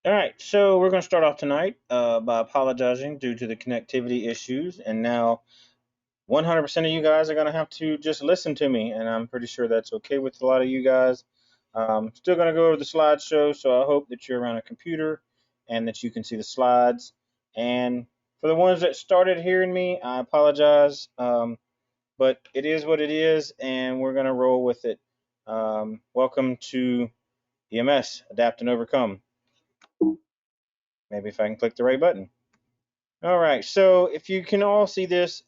All right, so we're going to start off tonight by apologizing due to the connectivity issues. And now 100% of you guys are going to have to just listen to me. And I'm pretty sure that's okay with a lot of you guys. Still going to go over the slideshow, so I hope that you're around a computer and that you can see the slides. And for the ones that started hearing me, I apologize. But it is what it is, and we're going to roll with it. Welcome to EMS, Adapt and Overcome. Maybe if I can click the right button. All right, so if you can all see this,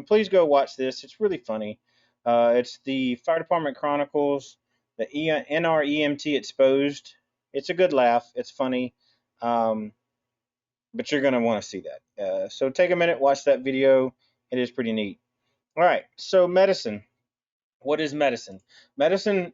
please go watch this. It's really funny. It's the Fire Department Chronicles, the NREMT Exposed. It's a good laugh. It's funny, um, but you're going to want to see that. So take a minute, watch that video. It is pretty neat. All right, so medicine. What is medicine? Medicine,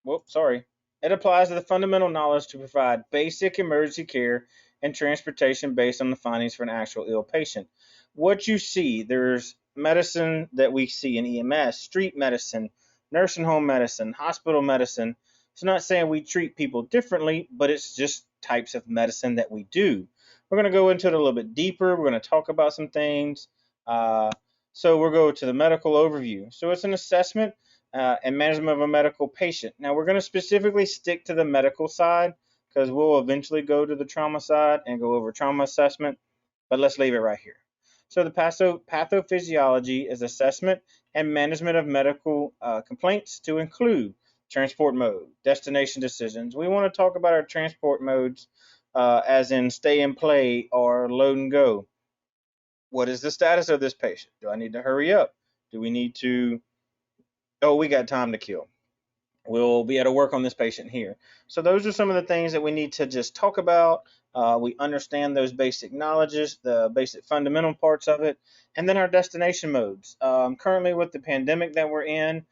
whoops, sorry. It applies to the fundamental knowledge to provide basic emergency care and transportation based on the findings for an actual ill patient. What you see, there's medicine that we see in EMS, street medicine, nursing home medicine, hospital medicine. It's not saying we treat people differently, but it's just types of medicine that we do. We're going to go into it a little bit deeper. We're going to talk about some things. Uh, so we'll go to the medical overview. So it's an assessment and management of a medical patient. Now, we're going to specifically stick to the medical side because we'll eventually go to the trauma side and go over trauma assessment, but let's leave it right here. So, the pathophysiology is assessment and management of medical complaints to include transport mode, destination decisions. We want to talk about our transport modes, as in stay and play or load and go. What is the status of this patient? Do I need to hurry up? Do we need to? Oh, we got time to kill. We'll be able to work on this patient here. So those are some of the things that we need to just talk about. We understand those basic knowledges, the basic fundamental parts of it, and then our destination modes. Currently, with the pandemic that we're in,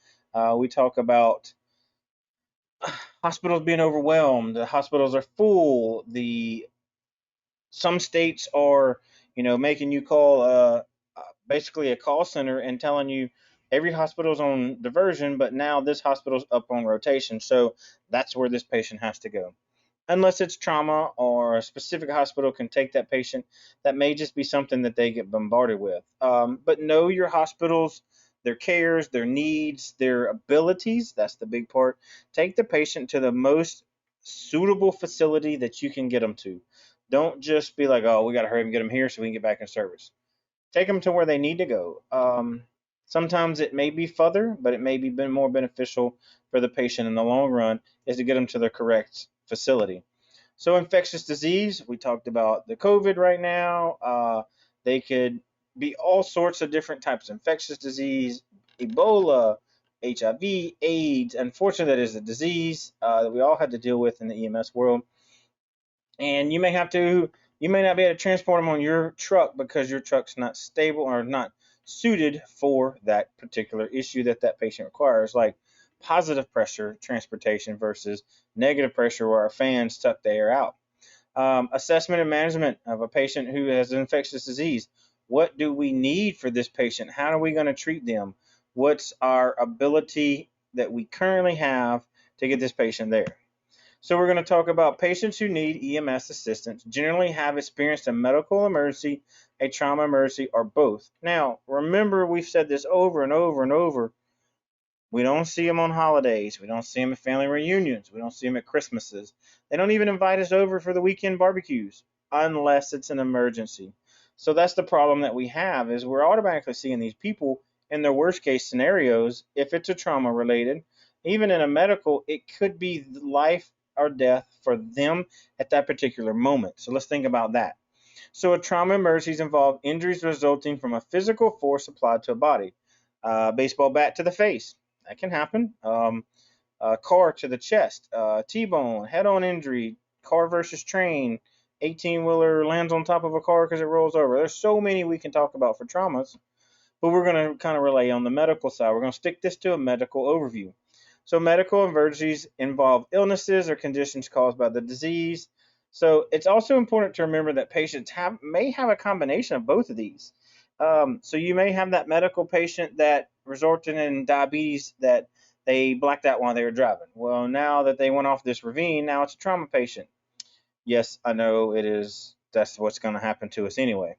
we talk about hospitals being overwhelmed. The hospitals are full. The Some states are, making you call basically a call center and telling you every hospital's on diversion, but now this hospital's up on rotation. So that's where this patient has to go. Unless it's trauma or a specific hospital can take that patient, that may just be something that they get bombarded with. But know your hospitals, their cares, their needs, their abilities. That's the big part. Take the patient to the most suitable facility that you can get them to. Don't just be like, oh, we got to hurry and get them here so we can get back in service. Take them to where they need to go. Sometimes it may be further, but it may be more beneficial for the patient in the long run is to get them to the correct facility. So infectious disease, we talked about the COVID right now. They could be all sorts of different types of infectious disease, Ebola, HIV, AIDS. Unfortunately, that is a disease that we all had to deal with in the EMS world, and you may not be able to transport them on your truck because your truck's not stable or not suited for that particular issue that that patient requires, like positive pressure transportation versus negative pressure where our fans suck the air out. Assessment and management of a patient who has an infectious disease. What do we need for this patient? How are we going to treat them? What's our ability that we currently have to get this patient there? So we're going to talk about patients who need EMS assistance generally have experienced a medical emergency, a trauma emergency, or both. Now, remember we've said this over and over and over. We don't see them on holidays. We don't see them at family reunions. We don't see them at Christmases. They don't even invite us over for the weekend barbecues unless it's an emergency. So that's the problem that we have is we're automatically seeing these people in their worst case scenarios if it's a trauma related. Even in a medical, it could be life or death for them at that particular moment. So let's think about that. So a trauma emergencies involve injuries resulting from a physical force applied to a body. Baseball bat to the face. That can happen. Car to the chest. T-bone, head-on injury, car versus train. 18-wheeler lands on top of a car because it rolls over. There's so many we can talk about for traumas, but we're going to kind of relay on the medical side. We're going to stick this to a medical overview. So medical emergencies involve illnesses or conditions caused by the disease. So it's also important to remember that patients may have a combination of both of these. So you may have that medical patient that resulted in diabetes that they blacked out while they were driving. Well, now that they went off this ravine, now it's a trauma patient. Yes, I know it is. That's what's going to happen to us anyway.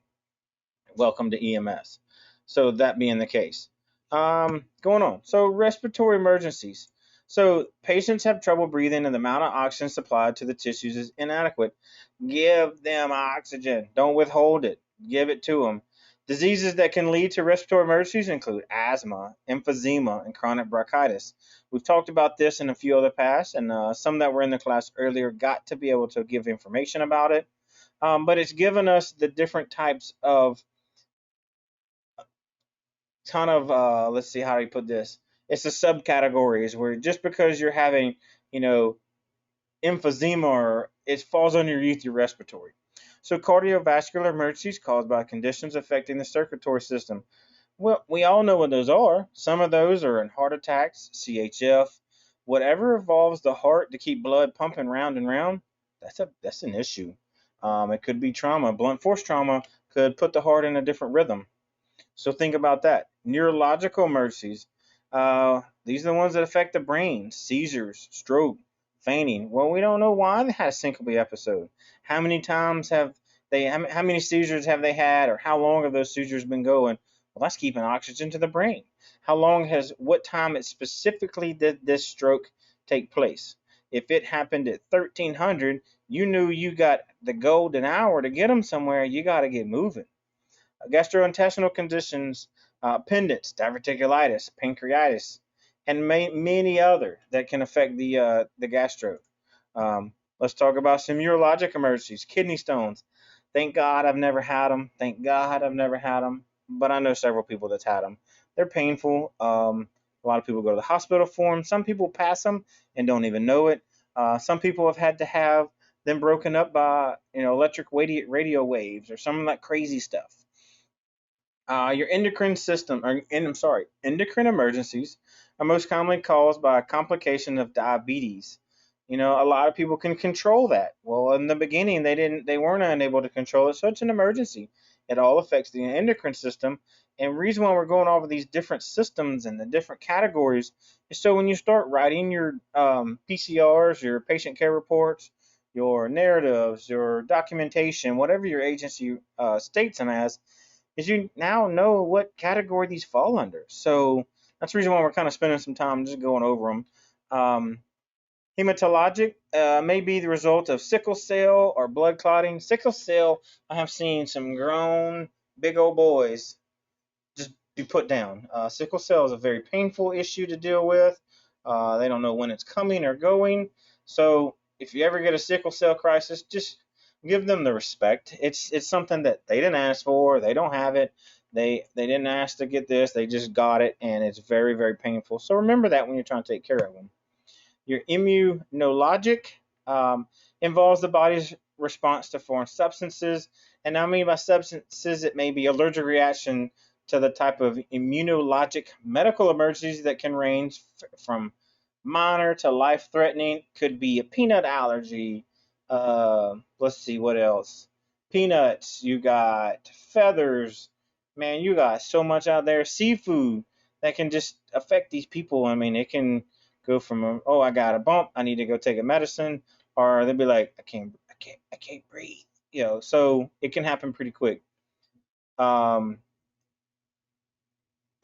Welcome to EMS. So that being the case, going on. So respiratory emergencies. So patients have trouble breathing and the amount of oxygen supplied to the tissues is inadequate. Give them oxygen. Don't withhold it. Give it to them. Diseases that can lead to respiratory emergencies include asthma, emphysema, and chronic bronchitis. We've talked about this in a few other past, and some that were in the class earlier got to be able to give information about it. But it's given us the different types of kind of let's see how do you put this. It's the subcategories where just because you're having, you know, emphysema or it falls underneath your respiratory. So cardiovascular emergencies caused by conditions affecting the circulatory system. Well, we all know what those are. Some of those are in heart attacks, CHF, whatever involves the heart to keep blood pumping round and round. That's an issue. It could be trauma. Blunt force trauma could put the heart in a different rhythm. So think about that. Neurological emergencies. These are the ones that affect the brain. Seizures, stroke, fainting. Well, we don't know why they had a syncope episode. How many times have they? How many seizures have they had, or how long have those seizures been going? Well, that's keeping oxygen to the brain. How long has? What time it specifically did this stroke take place? If it happened at 1300, you knew you got the golden hour to get them somewhere. You got to get moving. Gastrointestinal conditions, appendix, diverticulitis, pancreatitis, and many other that can affect the gastro. Let's talk about some urologic emergencies, kidney stones. Thank God I've never had them. Thank God I've never had them, but I know several people that's had them. They're painful. A lot of people go to the hospital for them. Some people pass them and don't even know it. Some people have had to have them broken up by electric radio waves or some of that crazy stuff. Your endocrine system, or I'm sorry, endocrine emergencies are most commonly caused by a complication of diabetes. A lot of people can control that. Well, in the beginning, they weren't unable to control it, so it's an emergency. It all affects the endocrine system. And the reason why we're going over these different systems and the different categories is so when you start writing your PCRs, your patient care reports, your narratives, your documentation, whatever your agency states them as, is you now know what category these fall under. So that's the reason why we're kind of spending some time just going over them. Um, Hematologic may be the result of sickle cell or blood clotting. Sickle cell, I have seen some grown big old boys just be put down. Sickle cell is a very painful issue to deal with. They don't know when it's coming or going. So if you ever get a sickle cell crisis, just give them the respect. It's something that they didn't ask for. They don't have it. They didn't ask to get this. They just got it, and it's very very painful. So remember that when you're trying to take care of them. Your immunologic involves the body's response to foreign substances. And I mean by substances, it may be allergic reaction to the type of immunologic medical emergencies that can range from minor to life threatening. Could be a peanut allergy. Let's see what else. Peanuts, you got feathers. Man, you got so much out there. Seafood that can just affect these people. I mean, it can go from oh, I got a bump, I need to go take a medicine, or they'll be like, I can't breathe. So it can happen pretty quick. Um,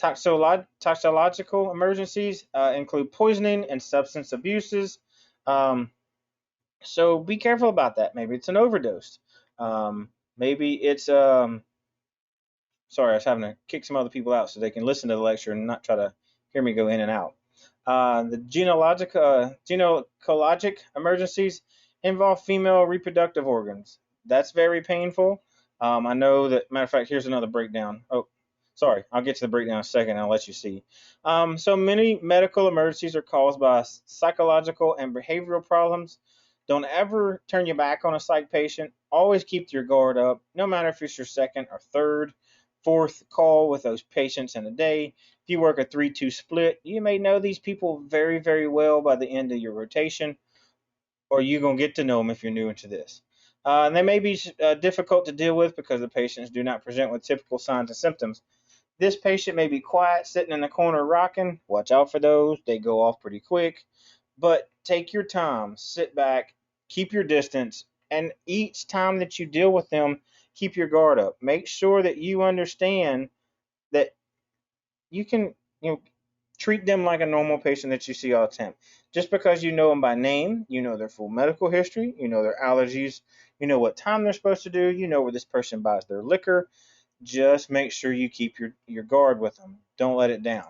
Toxological emergencies include poisoning and substance abuses. Um, so be careful about that. Maybe it's an overdose. Maybe it's sorry, I was having to kick some other people out so they can listen to the lecture and not try to hear me go in and out. The gynecologic emergencies involve female reproductive organs. That's very painful. I know that, matter of fact, here's another breakdown. Oh, sorry, I'll get to the breakdown in a second and I'll let you see. So many medical emergencies are caused by psychological and behavioral problems. Don't ever turn your back on a psych patient. Always keep your guard up, no matter if it's your second or third, fourth call with those patients in a day. If you work a 3-2 split, you may know these people very, very well by the end of your rotation, or you're going to get to know them if you're new into this. And they may be difficult to deal with because the patients do not present with typical signs and symptoms. This patient may be quiet, sitting in the corner rocking. Watch out for those. They go off pretty quick. But take your time, sit back, keep your distance, And each time that you deal with them, keep your guard up. Make sure that you understand that you can, you know, treat them like a normal patient that you see all the time. Just because you know them by name, you know their full medical history, you know their allergies, you know what time they're supposed to do, you know where this person buys their liquor. Just make sure you keep your guard with them. Don't let it down.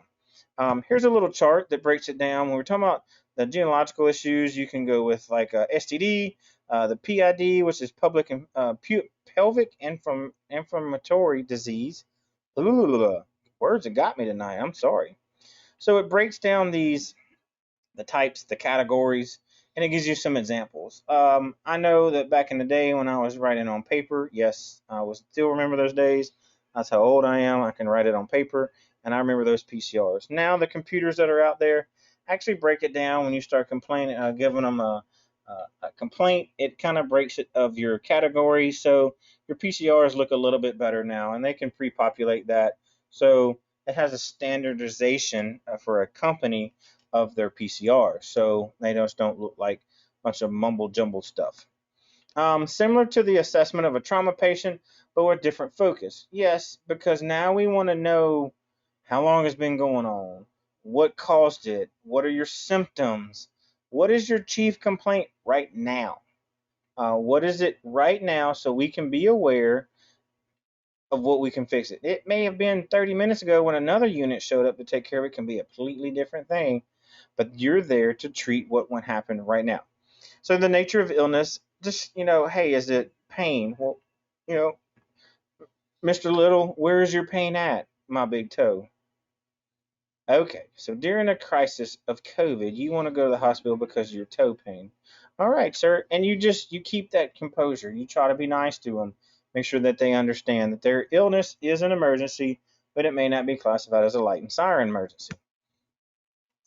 Here's a little chart that breaks it down. When we're talking about the genealogical issues, you can go with like STD, the PID, which is public and pelvic inflammatory disease. Ooh, words have got me tonight. I'm sorry. So it breaks down the types, the categories, and it gives you some examples. I know that back in the day when I was writing on paper, yes, I was still remember those days. That's how old I am. I can write it on paper, and I remember those PCRs. Now the computers that are out there actually break it down when you start complaining, giving them a complaint. It kind of breaks it of your category, so your PCRs look a little bit better now, and they can pre-populate that. So it has a standardization for a company of their PCR, so they just don't look like a bunch of mumble jumble stuff. Similar to the assessment of a trauma patient, but with different focus. Yes, because now we want to know how long it's been going on, what caused it, what are your symptoms, what is your chief complaint right now, what is it right now, so we can be aware of what we can fix it. It may have been 30 minutes ago when another unit showed up to take care of it. Can be a completely different thing, but you're there to treat what happened right now. So the nature of illness, just, hey, is it pain? Well, you know, Mr. Little, where is your pain at? My big toe. Okay, so during a crisis of COVID, you want to go to the hospital because of your toe pain. All right, sir, and you keep that composure. You try to be nice to them. Make sure that they understand that their illness is an emergency, but it may not be classified as a light and siren emergency.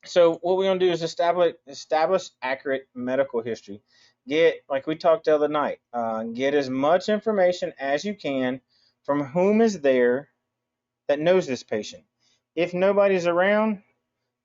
So what we're gonna do is establish accurate medical history. Get, like we talked the other night, get as much information as you can from whom is there that knows this patient. If nobody's around,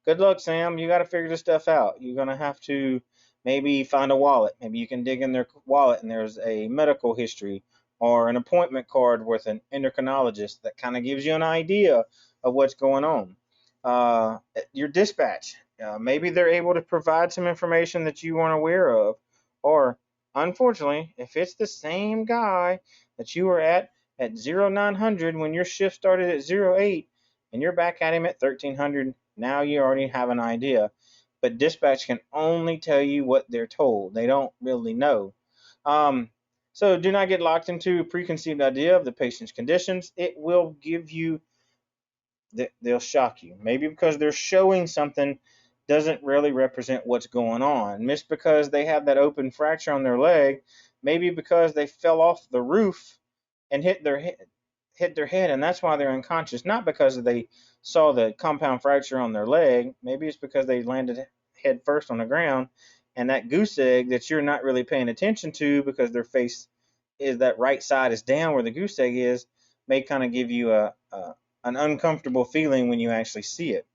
good luck, Sam. You got to figure this stuff out. You're gonna have to maybe find a wallet. Maybe you can dig in their wallet and there's a medical history or an appointment card with an endocrinologist that kind of gives you an idea of what's going on. Uh, your dispatch. Maybe they're able to provide some information that you weren't aware of. Or, unfortunately, if it's the same guy that you were at 0900 when your shift started at 08 and you're back at him at 1300, now you already have an idea. But dispatch can only tell you what they're told. They don't really know. Um, so do not get locked into a preconceived idea of the patient's conditions. It will give you, they'll shock you. Maybe because they're showing something doesn't really represent what's going on. Just because they have that open fracture on their leg, maybe because they fell off the roof and hit their head, and that's why they're unconscious. Not because they saw the compound fracture on their leg. Maybe it's because they landed head first on the ground, and that goose egg that you're not really paying attention to because their face is, that right side is down where the goose egg is, may kind of give you an uncomfortable feeling when you actually see it.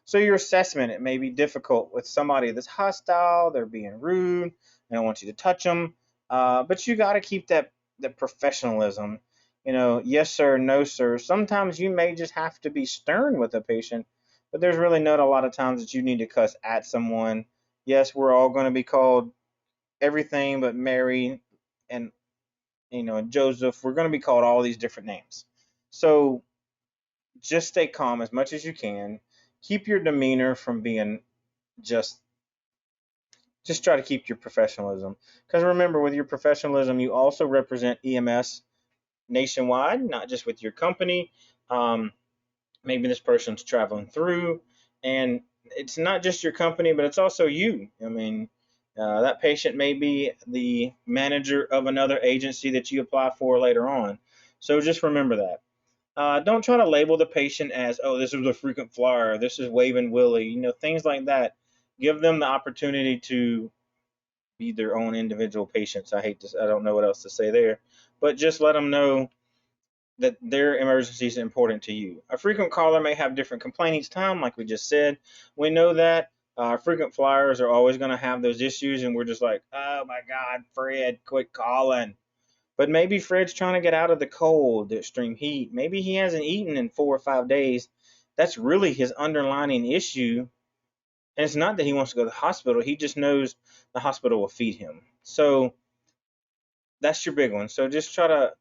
So your assessment, it may be difficult with somebody that's hostile, they're being rude, they don't want you to touch them, but you got to keep that professionalism. Yes sir, no sir. Sometimes you may just have to be stern with a patient, but there's really not a lot of times that you need to cuss at someone. Yes, we're all going to be called everything but Mary and Joseph. We're going to be called all these different names. So just stay calm as much as you can. Keep your demeanor from being just just try to keep your professionalism. Because remember, with your professionalism, you also represent EMS nationwide, not just with your company. Um, Maybe this person's traveling through, and it's not just your company, but it's also you. I mean, that patient may be the manager of another agency that you apply for later on. So just remember that. Don't try to label the patient as, oh, this is a frequent flyer, this is waving Willie, things like that. Give them the opportunity to be their own individual patients. I don't know what else to say there, but just let them know that their emergency is important to you. A frequent caller may have different complaint each time, like we just said. We know that. Frequent flyers are always going to have those issues, and we're just like, oh my God, Fred, quit calling. But maybe Fred's trying to get out of the cold, the extreme heat. Maybe he hasn't eaten in 4 or 5 days. That's really his underlying issue. And it's not that he wants to go to the hospital. He just knows the hospital will feed him. So that's your big one. So just try to,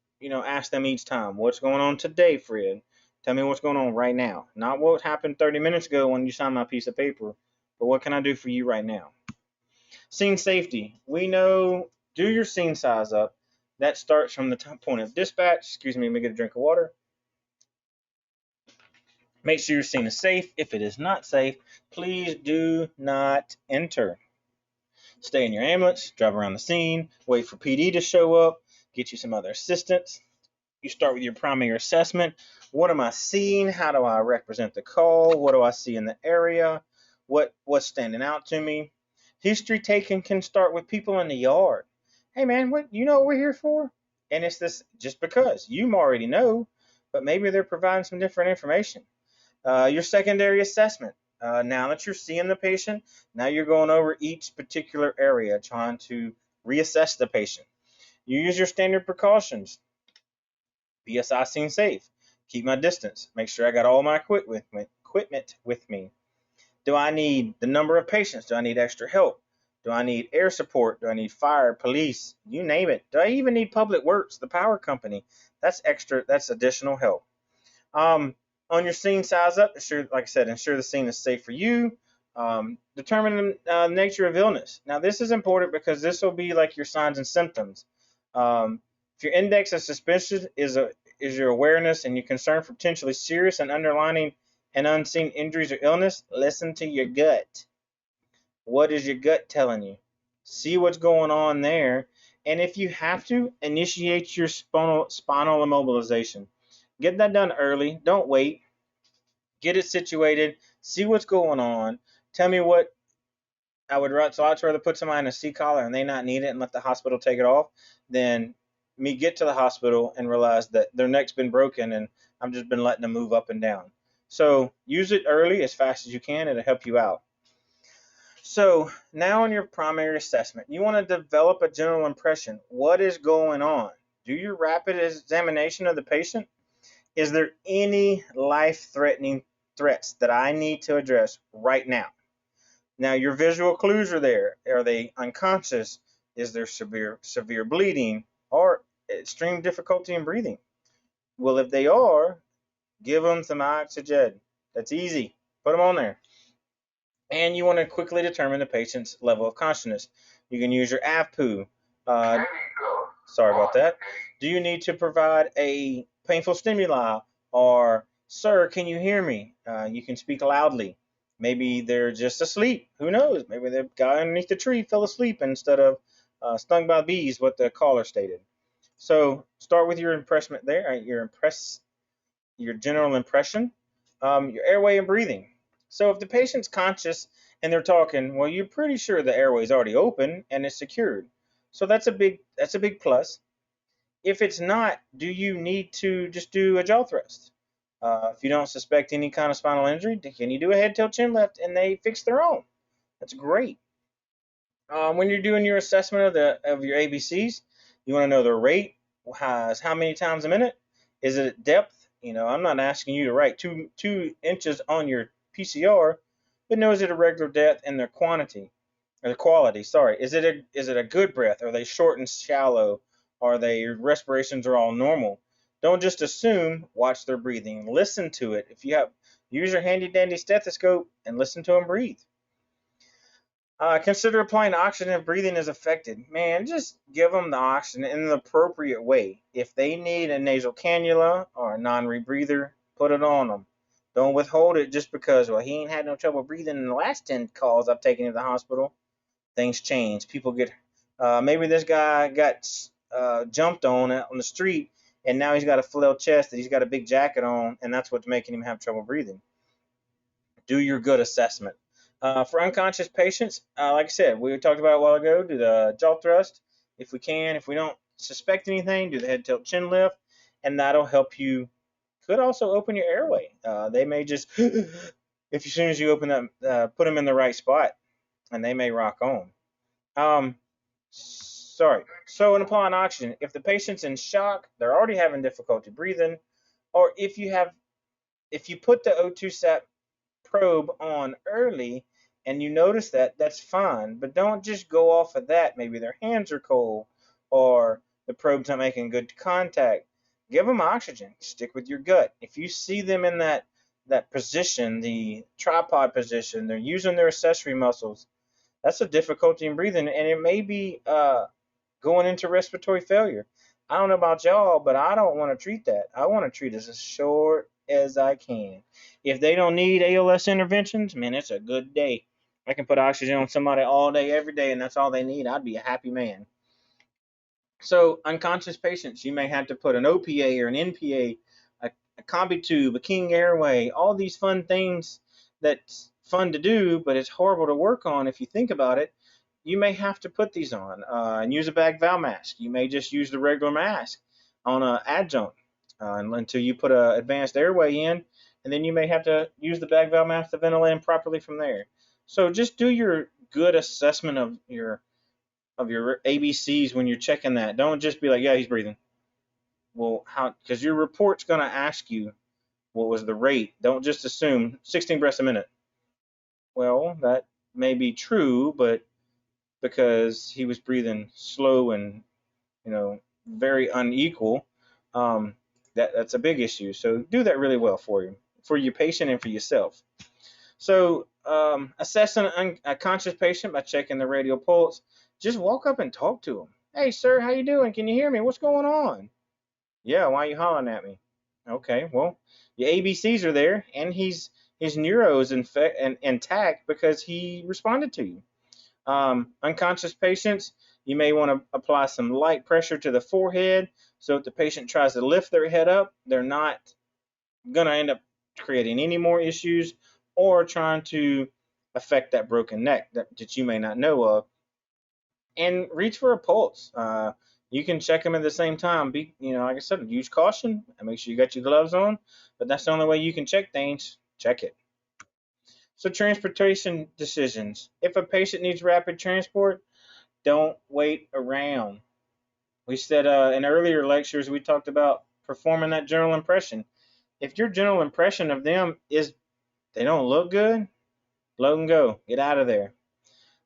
ask them each time, what's going on today, Fred? Tell me what's going on right now. Not what happened 30 minutes ago when you signed my piece of paper, but what can I do for you right now? Scene safety. We know, do your scene size up. That starts from the point of dispatch. Excuse me, let me get a drink of water. Make sure your scene is safe. If it is not safe, please do not enter. Stay in your ambulance, drive around the scene, wait for PD to show up, get you some other assistance. You start with your primary assessment. What am I seeing? How do I represent the call? What do I see in the area? What's standing out to me? History taking can start with people in the yard. Hey man, what we're here for? And it's this just because you already know, but maybe they're providing some different information. Your secondary assessment. Now that you're seeing the patient, now you're going over each particular area, trying to reassess the patient. You use your standard precautions. PSI scene safe. Keep my distance. Make sure I got all my equipment with me. Do I need the number of patients? Do I need extra help? Do I need air support? Do I need fire, police? You name it. Do I even need public works, the power company? That's extra. That's additional help. On your scene size up, like I said, ensure the scene is safe for you. Determine the nature of illness. Now, this is important because this will be like your signs and symptoms. If your index of suspicion is your awareness and your concern for potentially serious and underlying and unseen injuries or illness, listen to your gut. What is your gut telling you? See what's going on there. And if you have to, initiate your spinal immobilization. Get that done early. Don't wait. Get it situated. See what's going on. Tell me what I would rather. So I'd rather put somebody in a C collar and they not need it and let the hospital take it off than me get to the hospital and realize that their neck's been broken and I've just been letting them move up and down. So use it early as fast as you can. It'll help you out. So now in your primary assessment, you want to develop a general impression. What is going on? Do your rapid examination of the patient. Is there any life-threatening threats that I need to address right now? Now your visual clues are there. Are they unconscious? Is there severe bleeding or extreme difficulty in breathing? Well, if they are, give them some oxygen. That's easy. Put them on there. And you want to quickly determine the patient's level of consciousness. You can use your AVPU. Sorry about that. Do you need to provide a painful stimuli? Or, sir, can you hear me? You can speak loudly. Maybe they're just asleep. Who knows? Maybe the guy underneath the tree fell asleep instead of stung by bees, what the caller stated. So start with your impression there, your general impression, your airway and breathing. So if the patient's conscious and they're talking, well, you're pretty sure the airway is already open and it's secured. So that's a big plus. If it's not, do you need to just do a jaw thrust? If you don't suspect any kind of spinal injury, can you do a head, tail, chin lift and they fix their own? That's great. When you're doing your assessment of your ABCs, you want to know the rate, how many times a minute, is it at depth? I'm not asking you to write two inches on your PCR, but know is it a regular depth and their quantity or the quality? Sorry, is it a good breath? Are they short and shallow? Are their respirations are all normal? Don't just assume. Watch their breathing. Listen to it. Use your handy dandy stethoscope and listen to them breathe. Consider applying oxygen if breathing is affected. Man, just give them the oxygen in an appropriate way. If they need a nasal cannula or a non-rebreather, put it on them. Don't withhold it just because, well, he ain't had no trouble breathing in the last 10 calls I've taken to the hospital. Things change. People get, maybe this guy got jumped on the street, and now he's got a flail chest, that he's got a big jacket on, and that's what's making him have trouble breathing. Do your good assessment. For unconscious patients, like I said, we talked about a while ago, do the jaw thrust if we can. If we don't suspect anything, do the head, tilt, chin lift, and that'll help you. Could also open your airway. They may just, if as soon as you open them, put them in the right spot, and they may rock on. Um, Sorry. So, in applying oxygen, if the patient's in shock, they're already having difficulty breathing, or if you put the O2 sat probe on early and you notice that, that's fine. But don't just go off of that. Maybe their hands are cold or the probe's not making good contact. Give them oxygen. Stick with your gut. If you see them in that position, the tripod position, they're using their accessory muscles. That's a difficulty in breathing, and it may be going into respiratory failure. I don't know about y'all, but I don't want to treat that. I want to treat it as short as I can. If they don't need ALS interventions, man, it's a good day. I can put oxygen on somebody all day, every day, and that's all they need. I'd be a happy man. So unconscious patients, you may have to put an OPA or an NPA, a combi tube, a King Airway, all these fun things that's fun to do, but it's horrible to work on if you think about it. You may have to put these on and use a bag valve mask. You may just use the regular mask on an adjunct until you put an advanced airway in, and then you may have to use the bag valve mask to ventilate them properly from there. So just do your good assessment of your ABCs when you're checking that. Don't just be like, yeah, he's breathing. Well, how? Because your report's going to ask you what was the rate. Don't just assume 16 breaths a minute. Well, that may be true, but because he was breathing slow and very unequal, um, that's a big issue. So do that really well for your patient and for yourself. So assessing a conscious patient by checking the radial pulse, just walk up and talk to them. Hey, sir, how you doing? Can you hear me? What's going on? Yeah, why are you hollering at me? Okay, well, your ABCs are there, and his neuro is intact because he responded to you. Unconscious patients, you may want to apply some light pressure to the forehead so if the patient tries to lift their head up, they're not going to end up creating any more issues or trying to affect that broken neck that you may not know of. And reach for a pulse. You can check them at the same time. Like I said, use caution and make sure you got your gloves on. But that's the only way you can check things. Check it. So transportation decisions. If a patient needs rapid transport, don't wait around. We said in earlier lectures we talked about performing that general impression. If your general impression of them is they don't look good, let them go. Get out of there.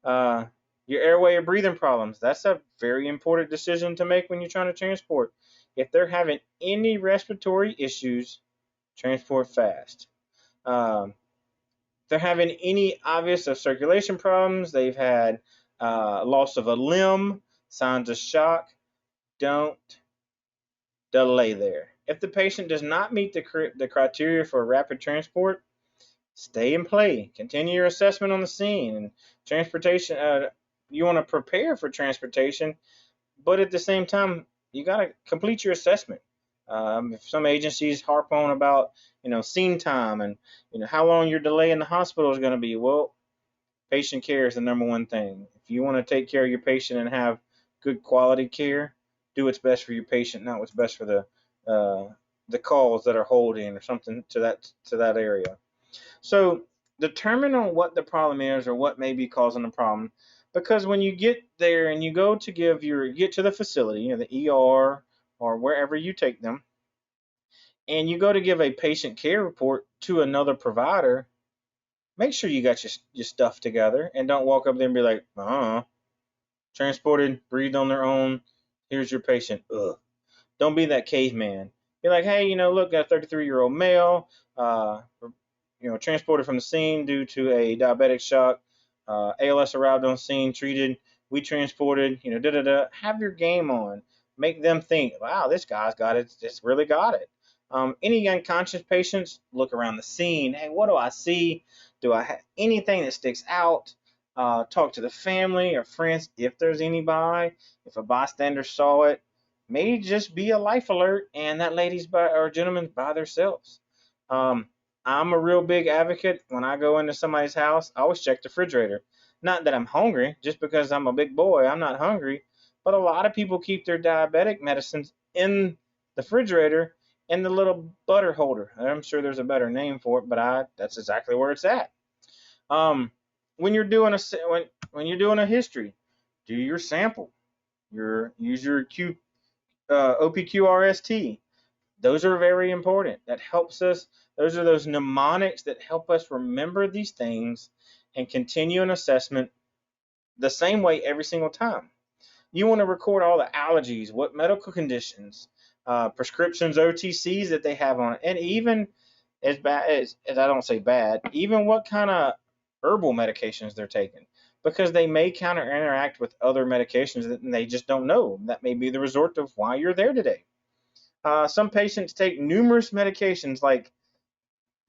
Uh, your airway or breathing problems. That's a very important decision to make when you're trying to transport. If they're having any respiratory issues, transport fast. Um, if they're having any obvious of circulation problems, they've had loss of a limb, signs of shock, don't delay there. If the patient does not meet the criteria for rapid transport, stay and play. Continue your assessment on the scene and transportation. You want to prepare for transportation, but at the same time, you got to complete your assessment. If some agencies harp on about scene time and how long your delay in the hospital is going to be, well, patient care is the number one thing. If you want to take care of your patient and have good quality care, do what's best for your patient, not what's best for the calls that are holding or something to that area. So determine on what the problem is or what may be causing the problem, because when you get there and you go to get to the facility, the ER or wherever you take them, and you go to give a patient care report to another provider, make sure you got your stuff together and don't walk up there and be like, transported, breathed on their own. Here's your patient. Ugh. Don't be that caveman. Be like, hey, look, got a 33-year-old male, transported from the scene due to a diabetic shock. ALS arrived on scene, treated. We transported. Da da da. Have your game on. Make them think, wow, this guy's got it. Just really got it. Any unconscious patients, look around the scene. Hey, what do I see? Do I have anything that sticks out? Talk to the family or friends if there's anybody. If a bystander saw it, may just be a life alert, and that lady's or gentleman's by themselves. I'm a real big advocate when I go into somebody's house. I always check the refrigerator. Not that I'm hungry, just because I'm a big boy, I'm not hungry. But a lot of people keep their diabetic medicines in the refrigerator in the little butter holder. I'm sure there's a better name for it, but that's exactly where it's at. Um, when you're doing a when you're doing a history, do your sample. Use your OPQRST. Those are very important. That helps us. Those are those mnemonics that help us remember these things and continue an assessment the same way every single time. You want to record all the allergies, what medical conditions, prescriptions, OTCs that they have on it, and even as bad as I don't say bad, even what kind of herbal medications they're taking, because they may counter interact with other medications that they just don't know. That may be the result of why you're there today. Some patients take numerous medications like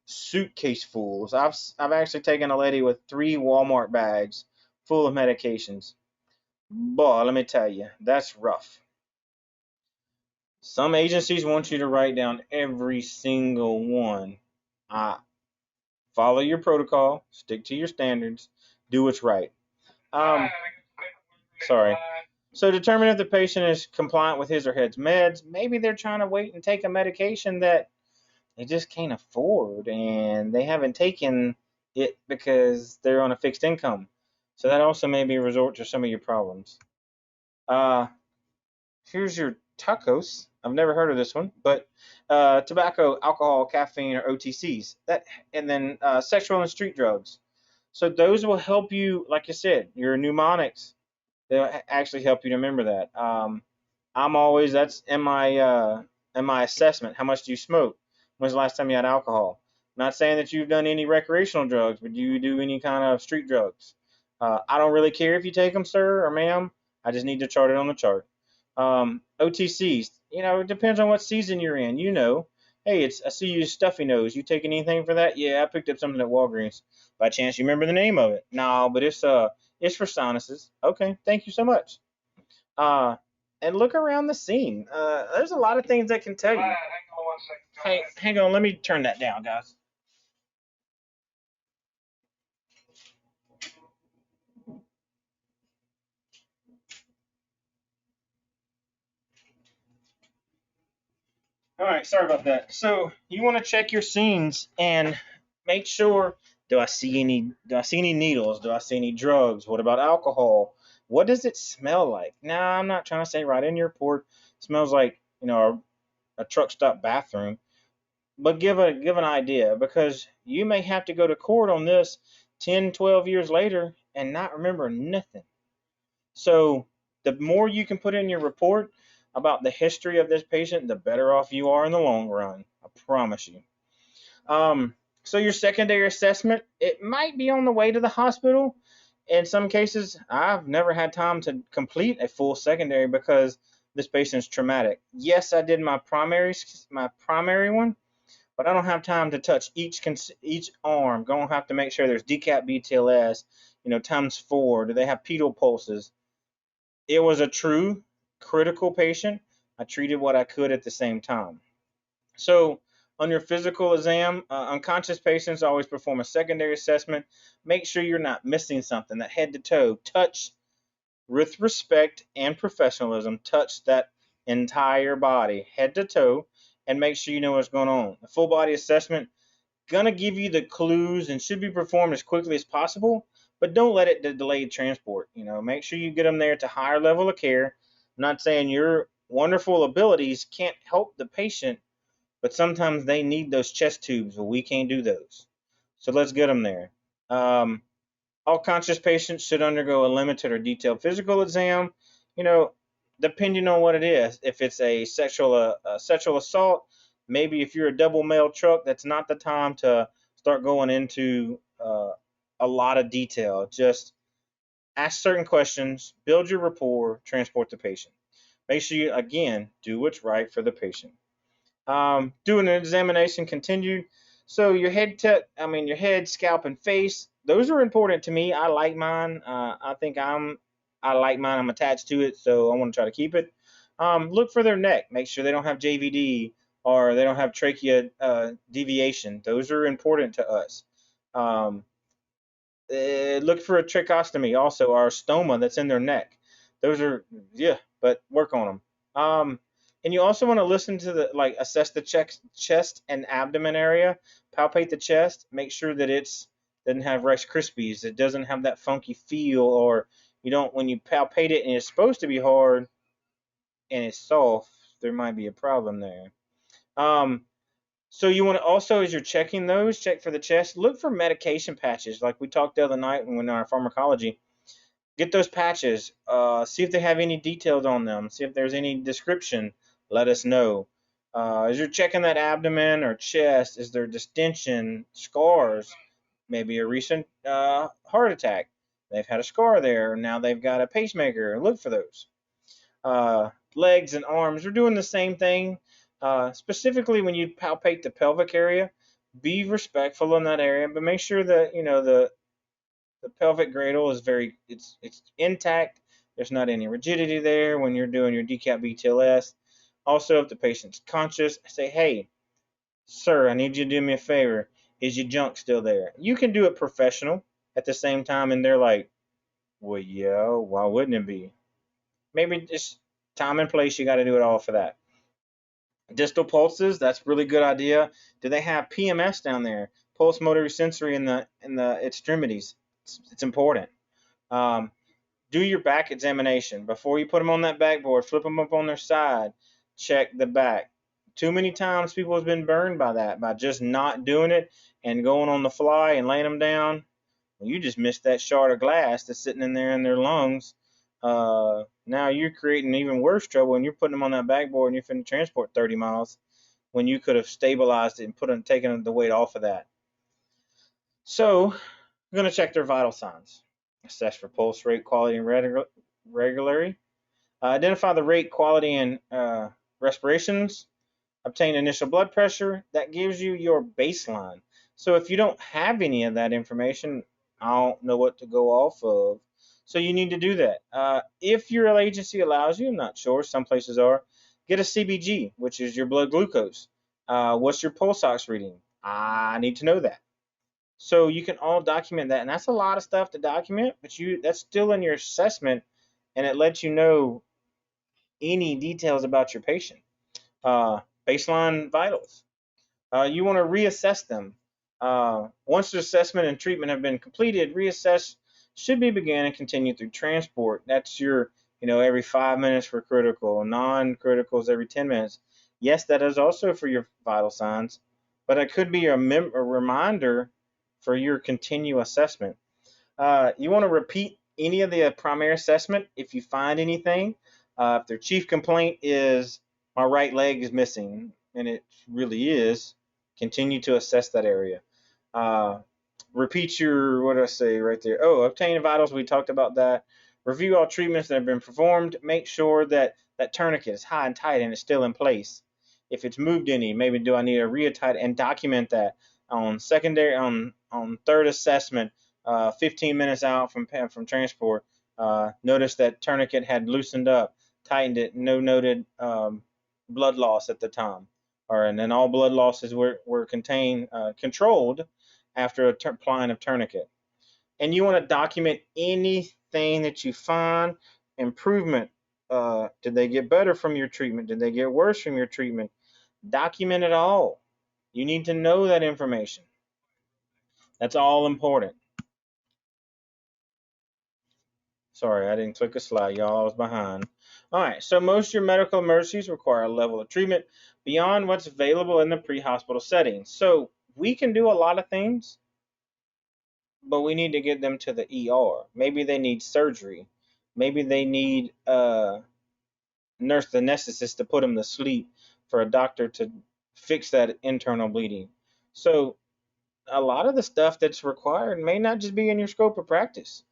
suitcase fulls. I've actually taken a lady with 3 Walmart bags full of medications. Boy, let me tell you, that's rough. Some agencies want you to write down every single one. Uh, Follow your protocol, stick to your standards, do what's right. Um, Sorry. So determine if the patient is compliant with his or her meds. Maybe they're trying to wait and take a medication that they just can't afford and they haven't taken it because they're on a fixed income. So that also may be a resort to some of your problems. Uh, Here's your tacos. I've never heard of this one, but tobacco, alcohol, caffeine, or OTCs. That, and then sexual and street drugs. So those will help you, like you said, your mnemonics. They'll actually help you to remember that. I'm always that's in my assessment. How much do you smoke? When's the last time you had alcohol? I'm not saying that you've done any recreational drugs, but do you do any kind of street drugs? I don't really care if you take them, sir or ma'am. I just need to chart it on the chart. OTCs, it depends on what season you're in. Hey, I see you stuffy nose. You taking anything for that? Yeah, I picked up something at Walgreens. By chance, you remember the name of it? No, but it's for sinuses. Okay, thank you so much. Uh, and look around the scene. There's a lot of things that can tell you. Hey, hang on, let me turn that down, guys. All right, sorry about that. So you want to check your scenes and make sure. Do I see any needles? Do I see any drugs? What about alcohol? What does it smell like? Now, I'm not trying to say right in your port. It smells like a truck stop bathroom, but give an idea because you may have to go to court on this 10, 12 years later and not remember nothing. So the more you can put in your report about the history of this patient, the better off you are in the long run. I promise you. So your secondary assessment, it might be on the way to the hospital. In some cases, I've never had time to complete a full secondary because this patient's traumatic. Yes, I did my primary one, but I don't have time to touch each arm. Gonna have to make sure there's decap BTLS, times 4. Do they have pedal pulses? It was a true critical patient. I treated what I could at the same time. So, on your physical exam, unconscious patients always perform a secondary assessment. Make sure you're not missing something. That head to toe touch with respect and professionalism. Touch that entire body, head to toe, and make sure you know what's going on. The full body assessment gonna give you the clues and should be performed as quickly as possible, but don't let it delay transport. Make sure you get them there to higher level of care. I'm not saying your wonderful abilities can't help the patient, but sometimes they need those chest tubes, but we can't do those. So let's get them there. Um, all conscious patients should undergo a limited or detailed physical exam. You know, Depending on what it is. If it's a sexual assault, maybe if you're a double male truck, that's not the time to start going into a lot of detail. Just ask certain questions, build your rapport, transport the patient. Make sure you again do what's right for the patient. Doing an examination continued. So your head, scalp, and face. Those are important to me. I like mine. I like mine. I'm attached to it, so I want to try to keep it. Look for their neck. Make sure they don't have JVD or they don't have trachea deviation. Those are important to us. Um, Look for a tracheostomy also or a stoma that's in their neck. Those are yeah, but work on them. And you also want to listen to assess the chest and abdomen area, palpate the chest, make sure that it's doesn't have Rice Krispies. It doesn't have that funky feel, or you don't when you palpate it and it's supposed to be hard and it's soft. There might be a problem there. Um, so you want to also, as you're checking those, check for the chest. Look for medication patches, like we talked the other night when in our pharmacology. Get those patches. See if they have any details on them. See if there's any description. Let us know. As you're checking that abdomen or chest, is there distension, scars, maybe a recent heart attack? They've had a scar there. Now they've got a pacemaker. Look for those. Legs and arms are doing the same thing. Specifically, when you palpate the pelvic area, be respectful in that area, but make sure that the pelvic girdle is it's intact. There's not any rigidity there when you're doing your decap BTLS. Also, if the patient's conscious, say, hey, sir, I need you to do me a favor. Is your junk still there? You can do it professional at the same time, and they're like, well, yeah, why wouldn't it be? Maybe just time and place, you got to do it all for that. Distal pulses, that's a really good idea. Do they have PMS down there? Pulse motor sensory in the extremities. It's important. Um, do your back examination before you put them on that backboard. Flip them up on their side. Check the back. Too many times people have been burned by that, by just not doing it and going on the fly and laying them down. You just missed that shard of glass that's sitting in there in their lungs. Now you're creating even worse trouble, and you're putting them on that backboard, and you're finna transport 30 miles when you could have stabilized it and taken the weight off of that. So we're going to check their vital signs. Assess for pulse rate, quality, and regularity. Identify the rate, quality, and respirations. Obtain initial blood pressure. That gives you your baseline. So if you don't have any of that information, I don't know what to go off of. So you need to do that. If your agency allows you, I'm not sure, some places are, get a CBG, which is your blood glucose. What's your pulse ox reading? I need to know that. So you can all document that, and that's a lot of stuff to document, but that's still in your assessment, and it lets you know any details about your patient. Baseline vitals. You want to reassess them. Once the assessment and treatment have been completed, reassess should be began and continue through transport. That's your, every 5 minutes for critical, non-criticals every 10 minutes. Yes, that is also for your vital signs, but it could be a reminder for your continued assessment. You want to repeat any of the primary assessment if you find anything. If their chief complaint is my right leg is missing, and it really is, continue to assess that area. Uh, Repeat your, what did I say right there? Oh, obtain vitals. We talked about that. Review all treatments that have been performed. Make sure that that tourniquet is high and tight and it's still in place. If it's moved any, maybe do I need a reattach, and document that on secondary on third assessment. 15 minutes out from transport. Noticed that tourniquet had loosened up, tightened it. No noted blood loss at the time, and then all blood losses were controlled after applying of tourniquet. And you want to document anything that you find. Improvement. Did they get better from your treatment? Did they get worse from your treatment? Document it all. You need to know that information. That's all important. Sorry, I didn't click a slide, y'all. I was behind. All right, so most of your medical emergencies require a level of treatment beyond what's available in the pre-hospital setting. So we can do a lot of things, but we need to get them to the ER. Maybe they need surgery. Maybe they need a nurse anesthetist to put them to sleep for a doctor to fix that internal bleeding. So a lot of the stuff that's required may not just be in your scope of practice.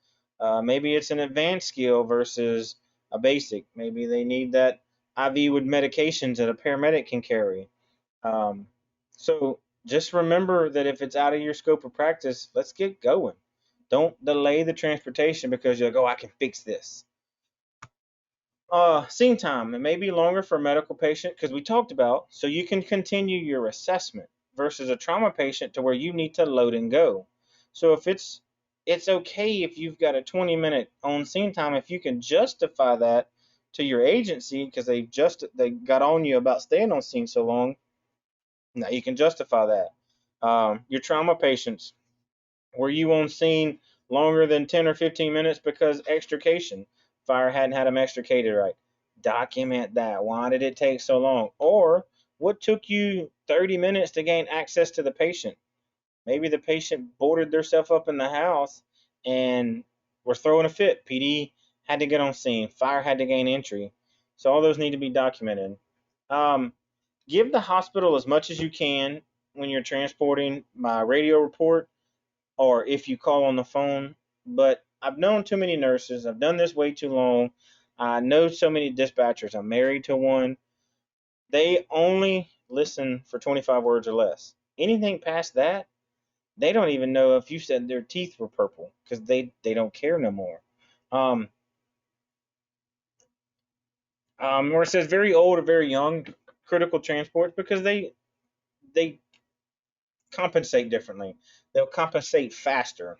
Maybe it's an advanced skill versus a basic. Maybe they need that IV with medications that a paramedic can carry. Um, so just remember that if it's out of your scope of practice, let's get going. Don't delay the transportation because you'll go, I can fix this. Scene time. It may be longer for a medical patient because we talked about, so you can continue your assessment versus a trauma patient to where you need to load and go. So if it's okay if you've got a 20-minute on scene time if you can justify that to your agency because they got on you about staying on scene so long. Now you can justify that. Your trauma patients. Were you on scene longer than 10 or 15 minutes because extrication? Fire hadn't had them extricated right. Document that. Why did it take so long? Or what took you 30 minutes to gain access to the patient? Maybe the patient boarded themselves up in the house and were throwing a fit. PD had to get on scene. Fire had to gain entry. So all those need to be documented. Um, Give the hospital as much as you can when you're transporting by radio report or if you call on the phone. But I've known too many nurses. I've done this way too long. I know so many dispatchers. I'm married to one. They only listen for 25 words or less. Anything past that, they don't even know if you said their teeth were purple because they don't care no more. Um, where it says very old or very young, critical transports because they compensate differently. They'll compensate faster,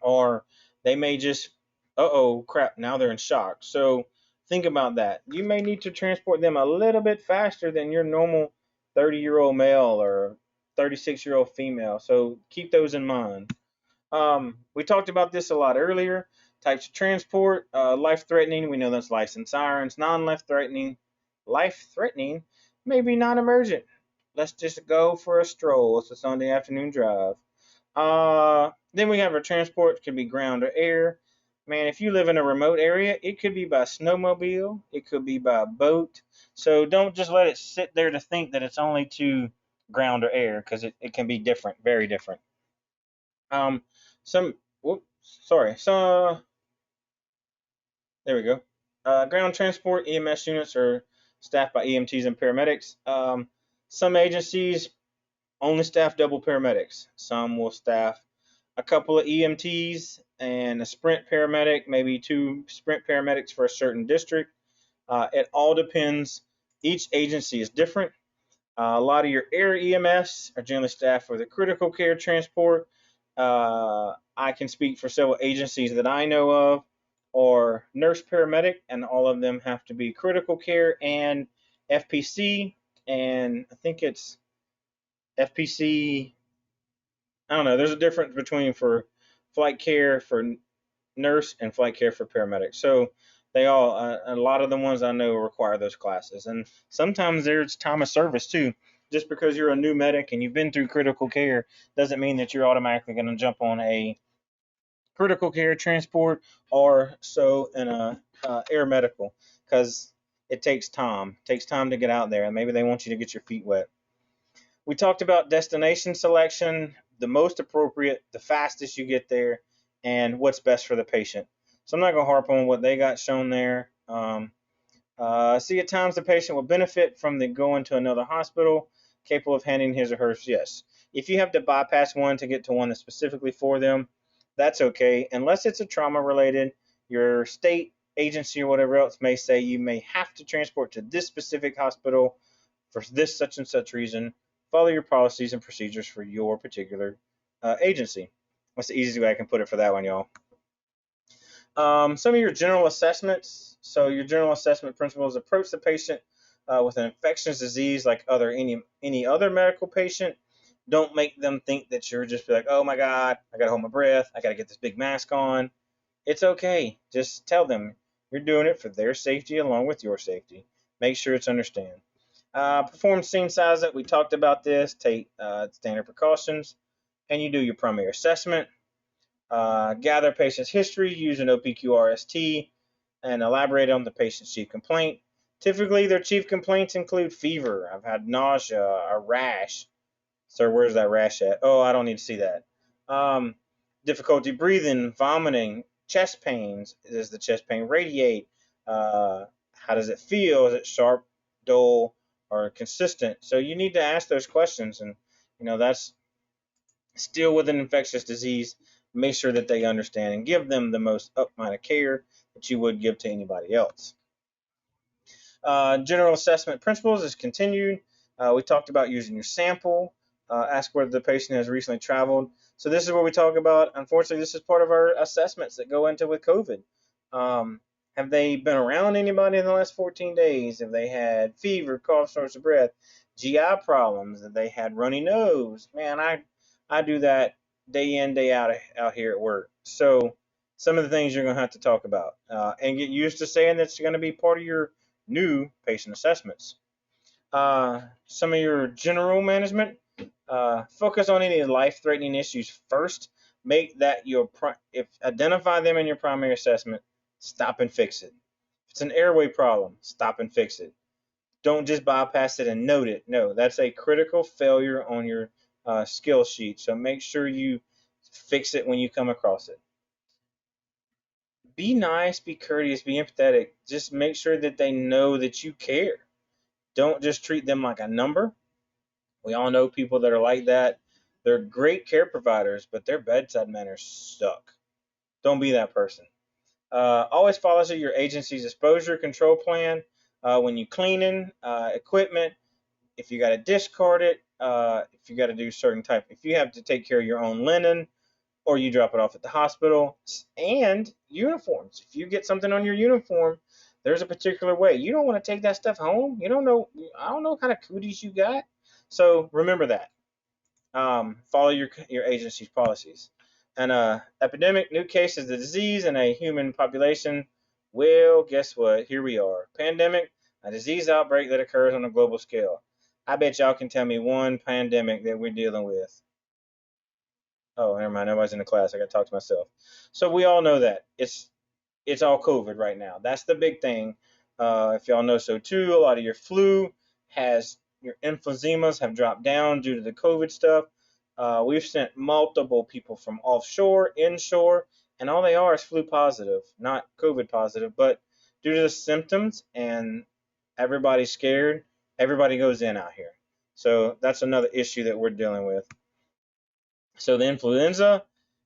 or they may just, oh crap, now they're in shock. So think about that. You may need to transport them a little bit faster than your normal 30-year-old male or 36-year-old female. So keep those in mind. We talked about this a lot earlier. Types of transport, life-threatening. We know that's lights and sirens. Non-life-threatening, life-threatening, maybe non-emergent. Let's just go for a stroll. It's a Sunday afternoon drive. Then we have our transport. It could be ground or air. Man, if you live in a remote area, it could be by snowmobile. It could be by boat. So don't just let it sit there to think that it's only to ground or air because it can be different, very different. Um, some, whoops, sorry. So there we go. Ground transport EMS units are staffed by EMTs and paramedics. Some agencies only staff double paramedics. Some will staff a couple of EMTs and a sprint paramedic, maybe two sprint paramedics for a certain district. It all depends. Each agency is different. A lot of your air EMS are generally staffed for the critical care transport. I can speak for several agencies that I know of, or nurse paramedic, and all of them have to be critical care and FPC. And I think it's FPC. I don't know. There's a difference between for flight care for nurse and flight care for paramedics. So they all, a lot of the ones I know require those classes. And sometimes there's time of service too. Just because you're a new medic and you've been through critical care doesn't mean that you're automatically going to jump on a critical care transport or so in a air medical because it takes time. It takes time to get out there, and maybe they want you to get your feet wet. We talked about destination selection, the most appropriate, the fastest you get there, and what's best for the patient. So I'm not going to harp on what they got shown there. See, at times the patient will benefit from the going to another hospital capable of handling his or hers. Yes. If you have to bypass one to get to one that's specifically for them, that's okay. Unless it's a trauma related, your state agency or whatever else may say you may have to transport to this specific hospital for this such and such reason. Follow your policies and procedures for your particular agency. That's the easiest way I can put it for that one, y'all. Some of your general assessments. So your general assessment principles: approach the patient with an infectious disease like any other medical patient. Don't make them think that you're just like, oh my God, I gotta hold my breath, I gotta get this big mask on. It's okay. Just tell them you're doing it for their safety along with your safety. Make sure it's understand. Perform scene size. We talked about this. Take standard precautions, and you do your primary assessment. Gather patient's history using OPQRST and elaborate on the patient's chief complaint. Typically, their chief complaints include fever. I've had nausea, a rash. Sir, where's that rash at? Oh, I don't need to see that. Difficulty breathing, vomiting, chest pains. Does the chest pain radiate? How does it feel? Is it sharp, dull, or consistent? So you need to ask those questions, and that's still with an infectious disease. Make sure that they understand and give them the most up-minded care that you would give to anybody else. General assessment principles is continued. We talked about using your sample. Ask whether the patient has recently traveled. So this is what we talk about. Unfortunately, this is part of our assessments that go into with COVID. Have they been around anybody in the last 14 days? Have they had fever, cough, shortness of breath, GI problems? Have they had runny nose? Man, I do that day in, day out here at work. So some of the things you're going to have to talk about and get used to saying that's going to be part of your new patient assessments. Some of your general management, focus on any life-threatening issues first. Make that if identify them in your primary assessment, stop and fix it. If it's an airway problem, stop and fix it. Don't just bypass it and note it. No, that's a critical failure on your skill sheet. So make sure you fix it when you come across it. Be nice, be courteous, be empathetic. Just make sure that they know that you care. Don't just treat them like a number. We all know people that are like that. They're great care providers, but their bedside manners suck. Don't be that person. Always follow your agency's exposure control plan when you cleaning equipment. If you got to discard it, if you got to do certain type, if you have to take care of your own linen, or you drop it off at the hospital, and uniforms. If you get something on your uniform, there's a particular way. You don't want to take that stuff home. You don't know. I don't know what kind of cooties you got. So remember that. Follow your agency's policies. And epidemic, new cases of the disease in a human population. Well, guess what? Here we are. Pandemic, a disease outbreak that occurs on a global scale. I bet y'all can tell me one pandemic that we're dealing with. Oh, never mind. Nobody's in the class. I got to talk to myself. So we all know that it's all COVID right now. That's the big thing. If y'all know so too, a lot of your flu has your emphysemas have dropped down due to the COVID stuff. We've sent multiple people from offshore, inshore, and all they are is flu positive, not COVID positive. But due to the symptoms and everybody's scared, everybody goes in out here. So that's another issue that we're dealing with. So the influenza,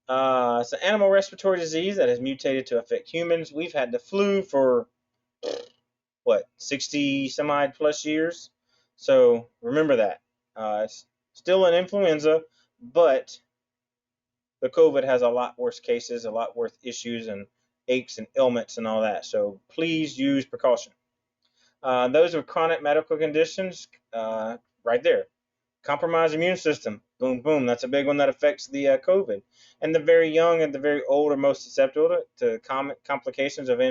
it's an animal respiratory disease that has mutated to affect humans. We've had the flu for what, 60 some odd plus years. So remember that. It's still an influenza, but the COVID has a lot worse cases, a lot worse issues and aches and ailments and all that. So please use precaution. Those with chronic medical conditions, right there. Compromised immune system. Boom, boom. That's a big one that affects the COVID. And the very young and the very old are most susceptible to complications of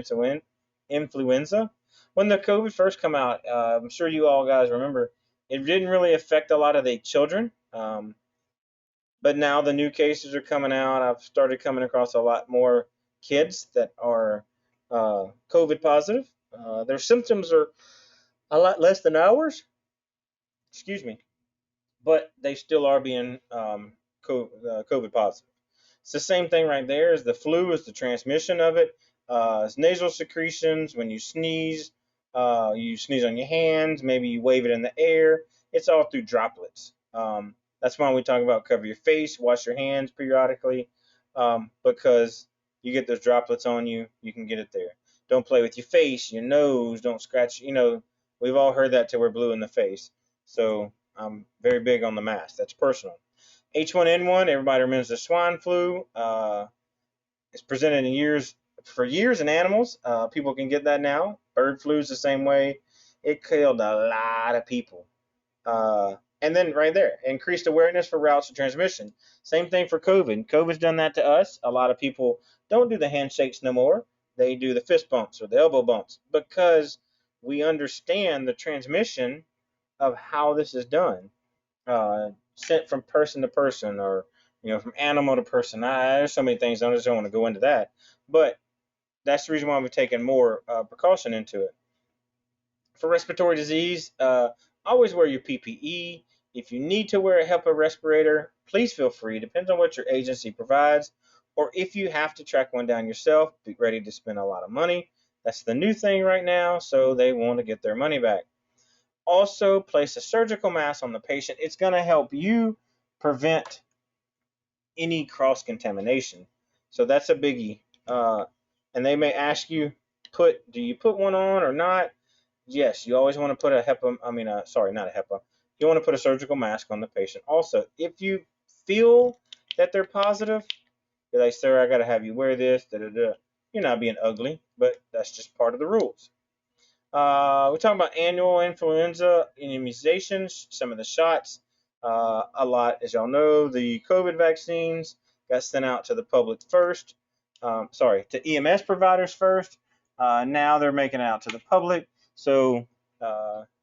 influenza. When the COVID first came out, I'm sure you all guys remember, it didn't really affect a lot of the children. But now the new cases are coming out. I've started coming across a lot more kids that are COVID positive. Their symptoms are a lot less than ours. Excuse me, but they still are being COVID positive. It's the same thing right there as the flu is the transmission of it. It's nasal secretions. When you sneeze on your hands, maybe you wave it in the air. It's all through droplets. That's why we talk about cover your face, wash your hands periodically, because you get those droplets on you, you can get it there. Don't play with your face, your nose, don't scratch. We've all heard that till we're blue in the face. So I'm very big on the mask. That's personal. H1N1, everybody remembers the swine flu. It's presented for years in animals. People can get that now. Bird flu is the same way. It killed a lot of people. And then right there, increased awareness for routes of transmission. Same thing for COVID. COVID's done that to us. A lot of people don't do the handshakes no more. They do the fist bumps or the elbow bumps because we understand the transmission of how this is done, sent from person to person or from animal to person. There's so many things. I just don't want to go into that, but that's the reason why we've taken more precaution into it. For respiratory disease, always wear your PPE. If you need to wear a HEPA respirator, please feel free. Depends on what your agency provides, or if you have to track one down yourself, be ready to spend a lot of money. That's the new thing right now, so they want to get their money back. Also, place a surgical mask on the patient. It's going to help you prevent any cross-contamination. So that's a biggie. And they may ask you, do you put one on or not? Yes, you always want to put a HEPA, sorry, not a HEPA. You want to put a surgical mask on the patient. Also, if you feel that they're positive, you're like, sir, I got to have you wear this, da da da. You're not being ugly, but that's just part of the rules. We're talking about annual influenza immunizations, some of the shots, a lot, as y'all know, the COVID vaccines, got sent out to the public first. To EMS providers first. Now they're making it out to the public. So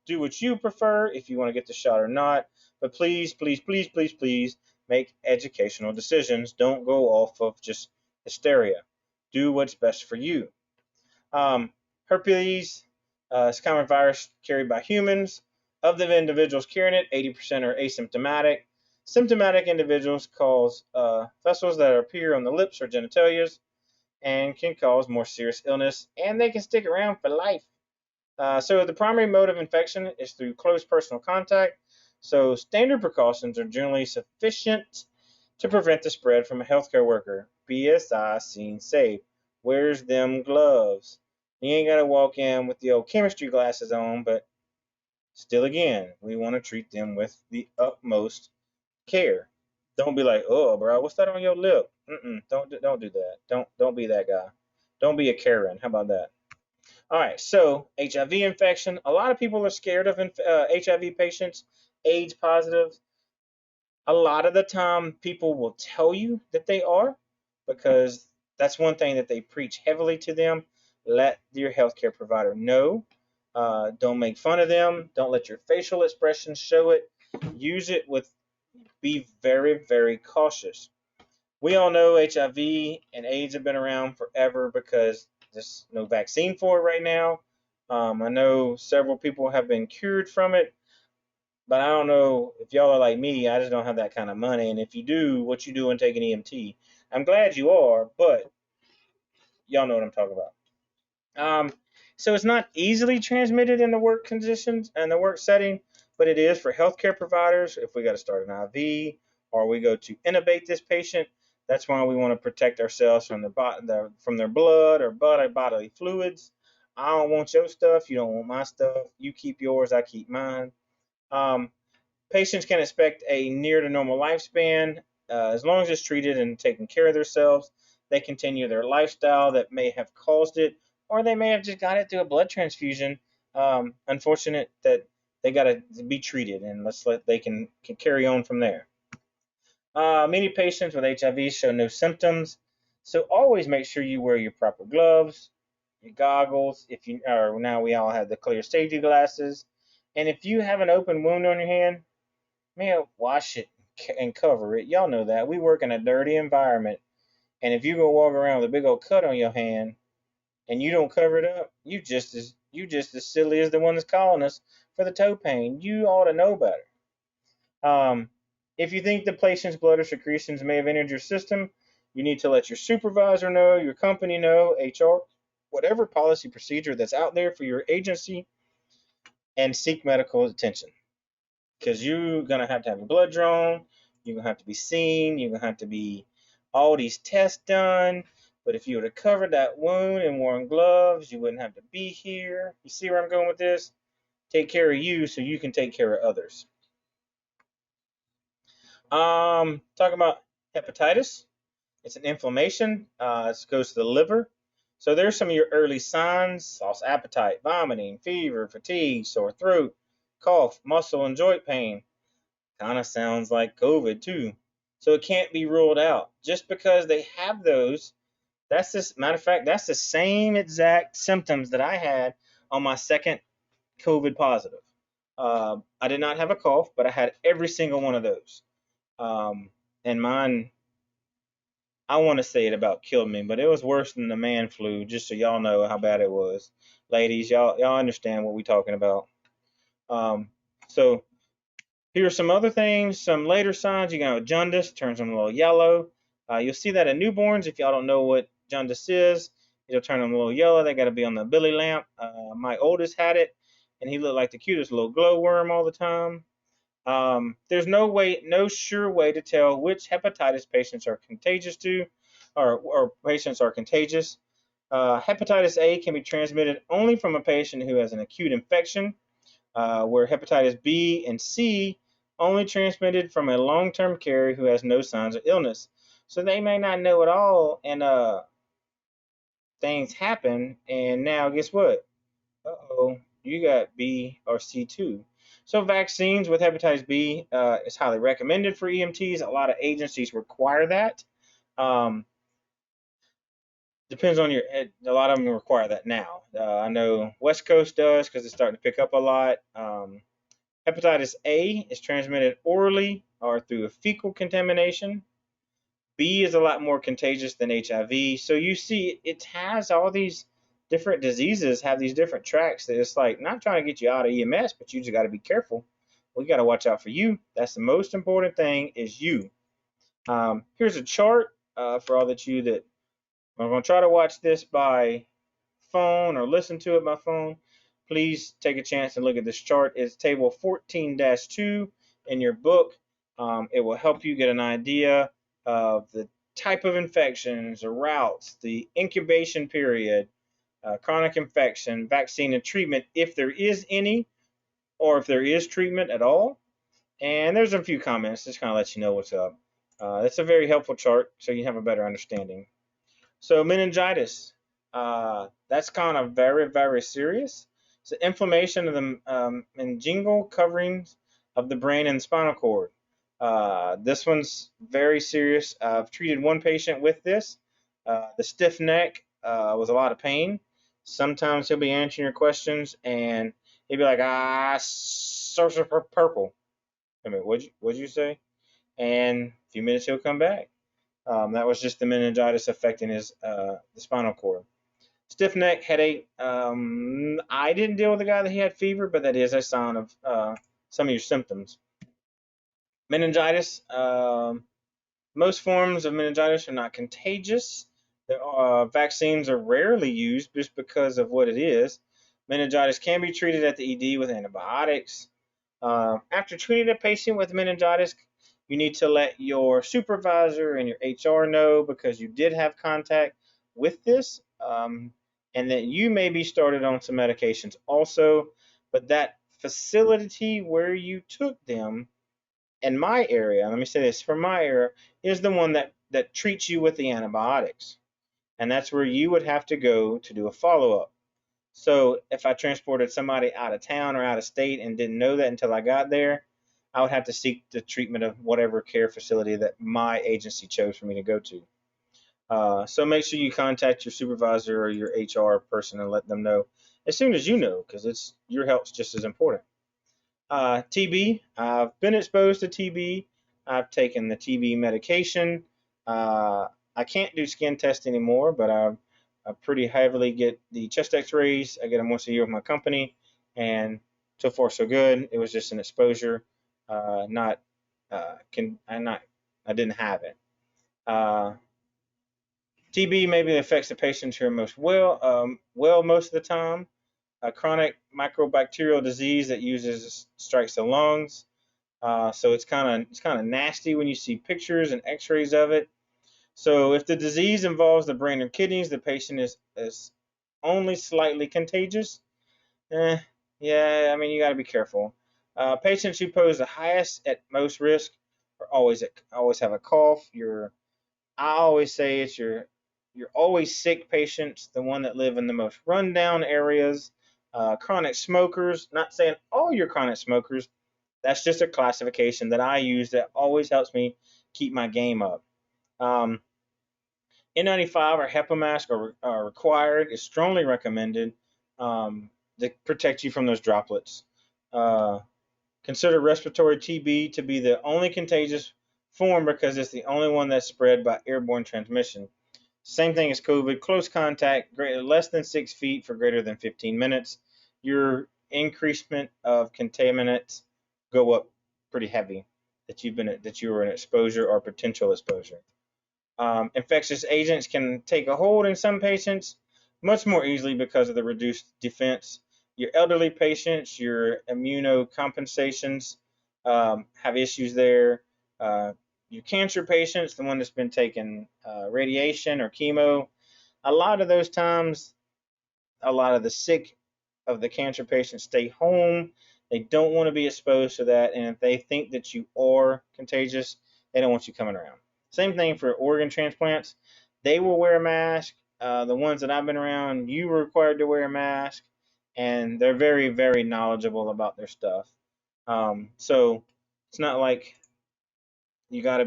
do what you prefer if you want to get the shot or not. But please, please, please, please, please make educational decisions. Don't go off of just hysteria. Do what's best for you. Herpes is a common virus carried by humans. Of the individuals carrying it, 80% are asymptomatic. Symptomatic individuals cause vessels that appear on the lips or genitalia and can cause more serious illness, and they can stick around for life. So the primary mode of infection is through close personal contact. So standard precautions are generally sufficient to prevent the spread from a healthcare worker. BSI seen safe. Wears them gloves. You ain't gotta walk in with the old chemistry glasses on, but still again, we want to treat them with the utmost care. Don't be like, oh, bro, what's that on your lip? Don't do that. Don't be that guy. Don't be a Karen. How about that? All right, so HIV infection. A lot of people are scared of HIV patients, AIDS positive. A lot of the time, people will tell you that they are because that's one thing that they preach heavily to them. Let your healthcare provider know. Don't make fun of them. Don't let your facial expressions show it. Use it with, be very, very cautious. We all know HIV and AIDS have been around forever because there's no vaccine for it right now. I know several people have been cured from it, but I don't know if y'all are like me. I just don't have that kind of money. And if you do, what you doing taking EMT? I'm glad you are, but y'all know what I'm talking about. Um, so it's not easily transmitted in the work conditions and the work setting, but it is for healthcare providers. If we got to start an IV or we go to intubate this patient, that's why we want to protect ourselves from from their blood or bodily fluids. I don't want your stuff. You don't want my stuff. You keep yours. I keep mine. Um, Patients can expect a near to normal lifespan as long as it's treated and taking care of themselves. They continue their lifestyle that may have caused it, or they may have just got it through a blood transfusion. Unfortunate that they got to be treated, and let's let they can carry on from there. Many patients with HIV show no symptoms, so always make sure you wear your proper gloves, your goggles. If you or now we all have the clear safety glasses, and if you have an open wound on your hand, man, wash it and cover it. Y'all know that. We work in a dirty environment. And if you go walk around with a big old cut on your hand and you don't cover it up, you just as silly as the one that's calling us for the toe pain. You ought to know better. Um, if you think the patient's blood or secretions may have entered your system, you need to let your supervisor know, your company know, HR, whatever policy procedure that's out there for your agency, and seek medical attention. Because you're gonna have your blood drawn, you're gonna have to be seen, you're gonna have to be all these tests done. But if you would have covered that wound and worn gloves, you wouldn't have to be here. You see where I'm going with this? Take care of you so you can take care of others. Talking about hepatitis. It's an inflammation. It goes to the liver. So there's some of your early signs: lost appetite, vomiting, fever, fatigue, sore throat, cough, muscle and joint pain. Kind of sounds like COVID too. So it can't be ruled out. Just because they have those, that's this matter of fact, that's the same exact symptoms that I had on my second COVID positive. I did not have a cough, but I had every single one of those. And mine, I want to say it about killed me, but it was worse than the man flu, just so y'all know how bad it was. Ladies, y'all understand what we talking about. So here are some other things, some later signs. You got jaundice, turns them a little yellow. You'll see that in newborns. If y'all don't know what jaundice is, it'll turn them a little yellow. They got to be on the belly lamp. My oldest had it, and he looked like the cutest little glowworm all the time. There's no sure way to tell which hepatitis patients are contagious to, or patients are contagious. Hepatitis A can be transmitted only from a patient who has an acute infection, where hepatitis B and C only transmitted from a long-term carrier who has no signs of illness. So they may not know at all, and things happen, and now guess what? Uh-oh, you got B or C too. So vaccines with hepatitis B is highly recommended for EMTs. A lot of agencies require that. Um, Depends on a lot of them require that now. I know West Coast does because it's starting to pick up a lot. Hepatitis A is transmitted orally or through a fecal contamination. B is a lot more contagious than HIV. So you see, it has all these different diseases have these different tracks that it's like not trying to get you out of EMS, but you just got to be careful. We got to watch out for you. That's the most important thing is you. Here's a chart for all that you that I'm going to try to watch this by phone or listen to it by phone. Please take a chance and look at this chart. It's table 14-2 in your book. It will help you get an idea of the type of infections, the routes, the incubation period, chronic infection, vaccine and treatment, if there is any, or if there is treatment at all. And there's a few comments just kind of let you know what's up. It's a very helpful chart so you have a better understanding. So meningitis, that's kind of very, very serious. It's inflammation of the meningeal coverings of the brain and spinal cord. This one's very serious. I've treated one patient with this. The stiff neck was a lot of pain. Sometimes he'll be answering your questions and he'll be like, search for purple. I mean, what'd you say? And a few minutes he'll come back. That was just the meningitis affecting his the spinal cord. Stiff neck, headache. I didn't deal with the guy that he had fever, but that is a sign of some of your symptoms. Meningitis. Most forms of meningitis are not contagious. Vaccines are rarely used just because of what it is. Meningitis can be treated at the ED with antibiotics. After treating a patient with meningitis, you need to let your supervisor and your HR know because you did have contact with this, and that you may be started on some medications also. But that facility where you took them in my area, let me say this, from my area, is the one that treats you with the antibiotics. And that's where you would have to go to do a follow-up. So if I transported somebody out of town or out of state and didn't know that until I got there, I would have to seek the treatment of whatever care facility that my agency chose for me to go to. So make sure you contact your supervisor or your HR person and let them know as soon as you know, because it's your health's just as important. TB. I've been exposed to TB. I've taken the TB medication. I can't do skin tests anymore, but I pretty heavily get the chest X-rays. I get them once a year with my company, and so far so good. It was just an exposure, not I didn't have it. Uh, TB maybe affects the patients who are most well most of the time. A chronic microbacterial disease that strikes the lungs. So it's kind of nasty when you see pictures and X-rays of it. So if the disease involves the brain or kidneys, the patient is only slightly contagious. Eh, yeah, I mean you got to be careful. Patients who pose the highest at most risk are always have a cough. I always say it's your always sick patients, the one that live in the most rundown areas. Chronic smokers. Not saying all your chronic smokers, that's just a classification that I use that always helps me keep my game up. Um, N95 or HEPA mask are required. It's strongly recommended to protect you from those droplets. Uh, Consider respiratory TB to be the only contagious form because it's the only one that's spread by airborne transmission. Same thing as COVID, close contact, less than 6 feet for greater than 15 minutes. Your increasement of contaminants go up pretty heavy that you were in exposure or potential exposure. Infectious agents can take a hold in some patients much more easily because of the reduced defense. Your elderly patients, your immunocompensations have issues there. Your cancer patients, the one that's been taking radiation or chemo, a lot of those times, a lot of the sick of the cancer patients stay home. They don't want to be exposed to that, and if they think that you are contagious, they don't want you coming around. Same thing for organ transplants. They will wear a mask. The ones that I've been around, you were required to wear a mask, and they're very, very knowledgeable about their stuff. So it's not like you got to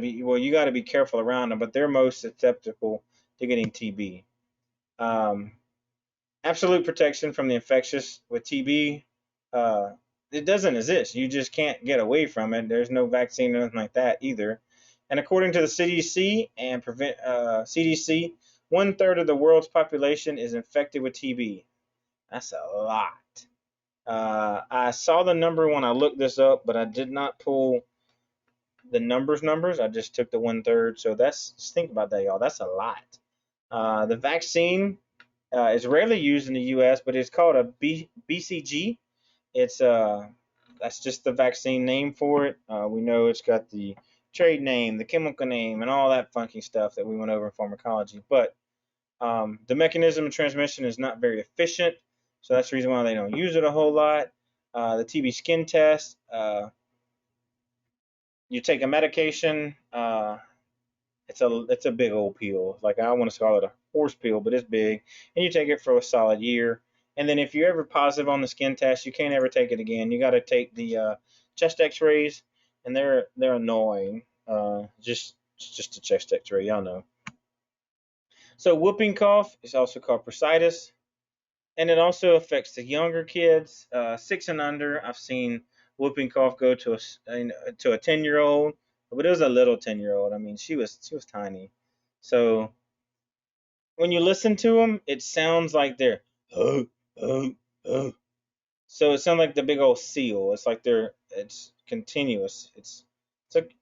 be careful around them, but they're most susceptible to getting TB. Um, Absolute protection from the infectious with TB, uh, it doesn't exist. You just can't get away from it. There's no vaccine or anything like that either. And according to the CDC and CDC, 1/3 of the world's population is infected with TB. That's a lot. I saw the number when I looked this up, but I did not pull the numbers. I just took the 1/3. So just think about that, y'all. That's a lot. The vaccine is rarely used in the U.S., but it's called a BCG. It's That's just the vaccine name for it. We know it's got the trade name, the chemical name, and all that funky stuff that we went over in pharmacology. But the mechanism of transmission is not very efficient, so that's the reason why they don't use it a whole lot. The TB skin test, you take a medication. It's a big old pill. Like, I want to call it a horse pill, but it's big, and you take it for a solid year. And then if you're ever positive on the skin test, you can't ever take it again. You got to take the chest X-rays, and they're annoying. Just a chest X-ray, y'all know. So whooping cough is also called bursitis, and it also affects the younger kids, 6 and under. I've seen whooping cough go to a 10-year-old, but it was a little 10-year-old. I mean, she was tiny. So when you listen to them, it sounds like they're oh oh oh. So it sounds like the big old seal. It's like it's continuous. It's like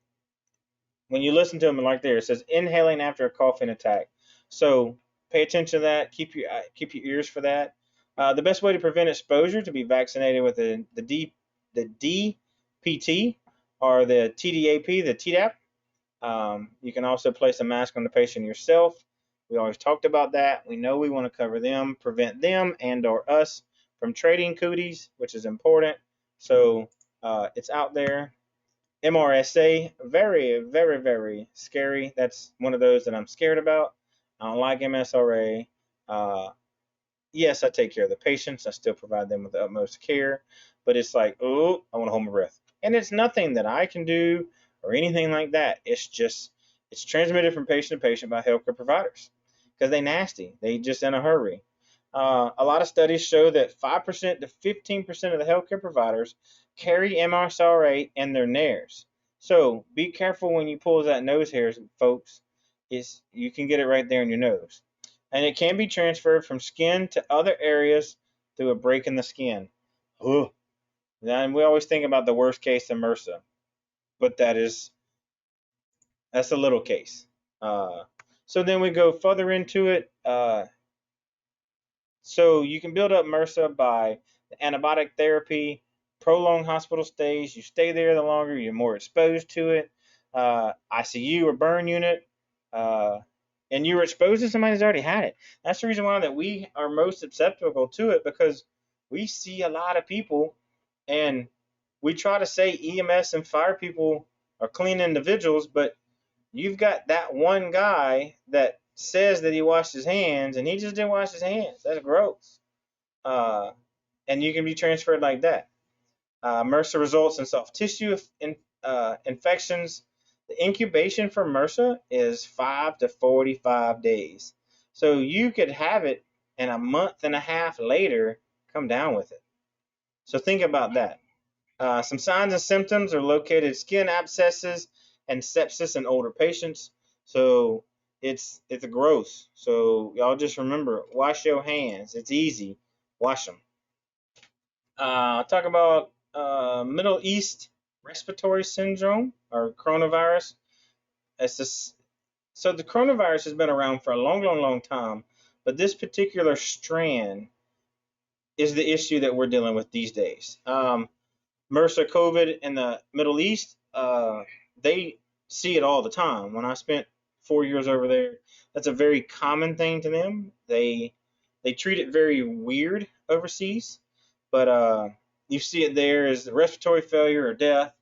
when you listen to them like there, it says inhaling after a coughing attack. So pay attention to that. Keep your ears for that. The best way to prevent exposure to be vaccinated with the DPT or the TDAP, the Tdap. You can also place a mask on the patient yourself. We always talked about that. We know we want to cover them, prevent them and/or us from trading cooties, which is important. So it's out there. MRSA, very, very, very scary. That's one of those that I'm scared about. I don't like MSRA. Uh, yes, I take care of the patients. I still provide them with the utmost care. But it's like, oh, I want to hold my breath. And it's nothing that I can do or anything like that. It's transmitted from patient to patient by healthcare providers because they nasty. They just in a hurry. A lot of studies show that 5% to 15% of the healthcare providers carry MRSA in their nares. So be careful when you pull that nose hairs, folks. You can get it right there in your nose. And it can be transferred from skin to other areas through a break in the skin. Ugh. And we always think about the worst case of MRSA, but that's a little case. Uh, so then we go further into it. So you can build up MRSA by antibiotic therapy, prolonged hospital stays. You stay there the longer, you're more exposed to it. ICU or burn unit, uh, and you were exposed to somebody who's already had it. That's the reason why that we are most susceptible to it, because we see a lot of people, and we try to say EMS and fire people are clean individuals, but you've got that one guy that says that he washed his hands and he just didn't wash his hands. That's gross. Uh, and you can be transferred like that. MRSA results in soft tissue infections. The incubation for MRSA is 5 to 45 days. So you could have it and a month and a half later come down with it. So think about that. Some signs and symptoms are located skin abscesses and sepsis in older patients. So it's gross. So y'all just remember, wash your hands. It's easy. Wash them. Talk about Middle East respiratory syndrome or coronavirus. It's this, so the coronavirus has been around for a long, long, long time, but this particular strand is the issue that we're dealing with these days. MRSA COVID in the Middle East, they see it all the time. When I spent 4 years over there, that's a very common thing to them. They treat it very weird overseas, but you see it there as respiratory failure or death.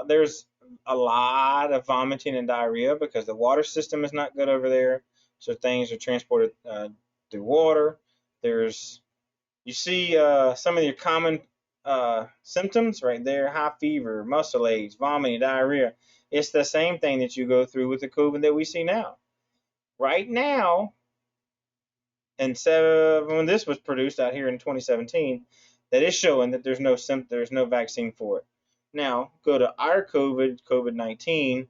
There's a lot of vomiting and diarrhea because the water system is not good over there, so things are transported through water. There's You see some of your common symptoms right there: high fever, muscle aches, vomiting, diarrhea. It's the same thing that you go through with the COVID that we see now. Right now, and when this was produced out here in 2017, that is showing that there's no vaccine for it. Now, go to our COVID-19.